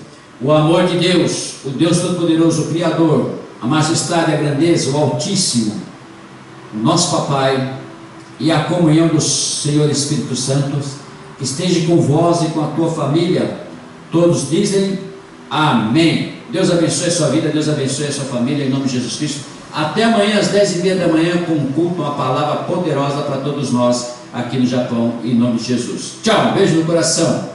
S1: o amor de Deus, o Deus Todo-Poderoso, o Criador, a majestade, a grandeza, o Altíssimo, o nosso Papai, e a comunhão do Senhor Espírito Santo, que esteja com vós e com a tua família. Todos dizem amém. Deus abençoe a sua vida, Deus abençoe a sua família, em nome de Jesus Cristo. Até amanhã às 10h30 da manhã, com um culto, uma palavra poderosa para todos nós aqui no Japão, em nome de Jesus. Tchau, um beijo no coração.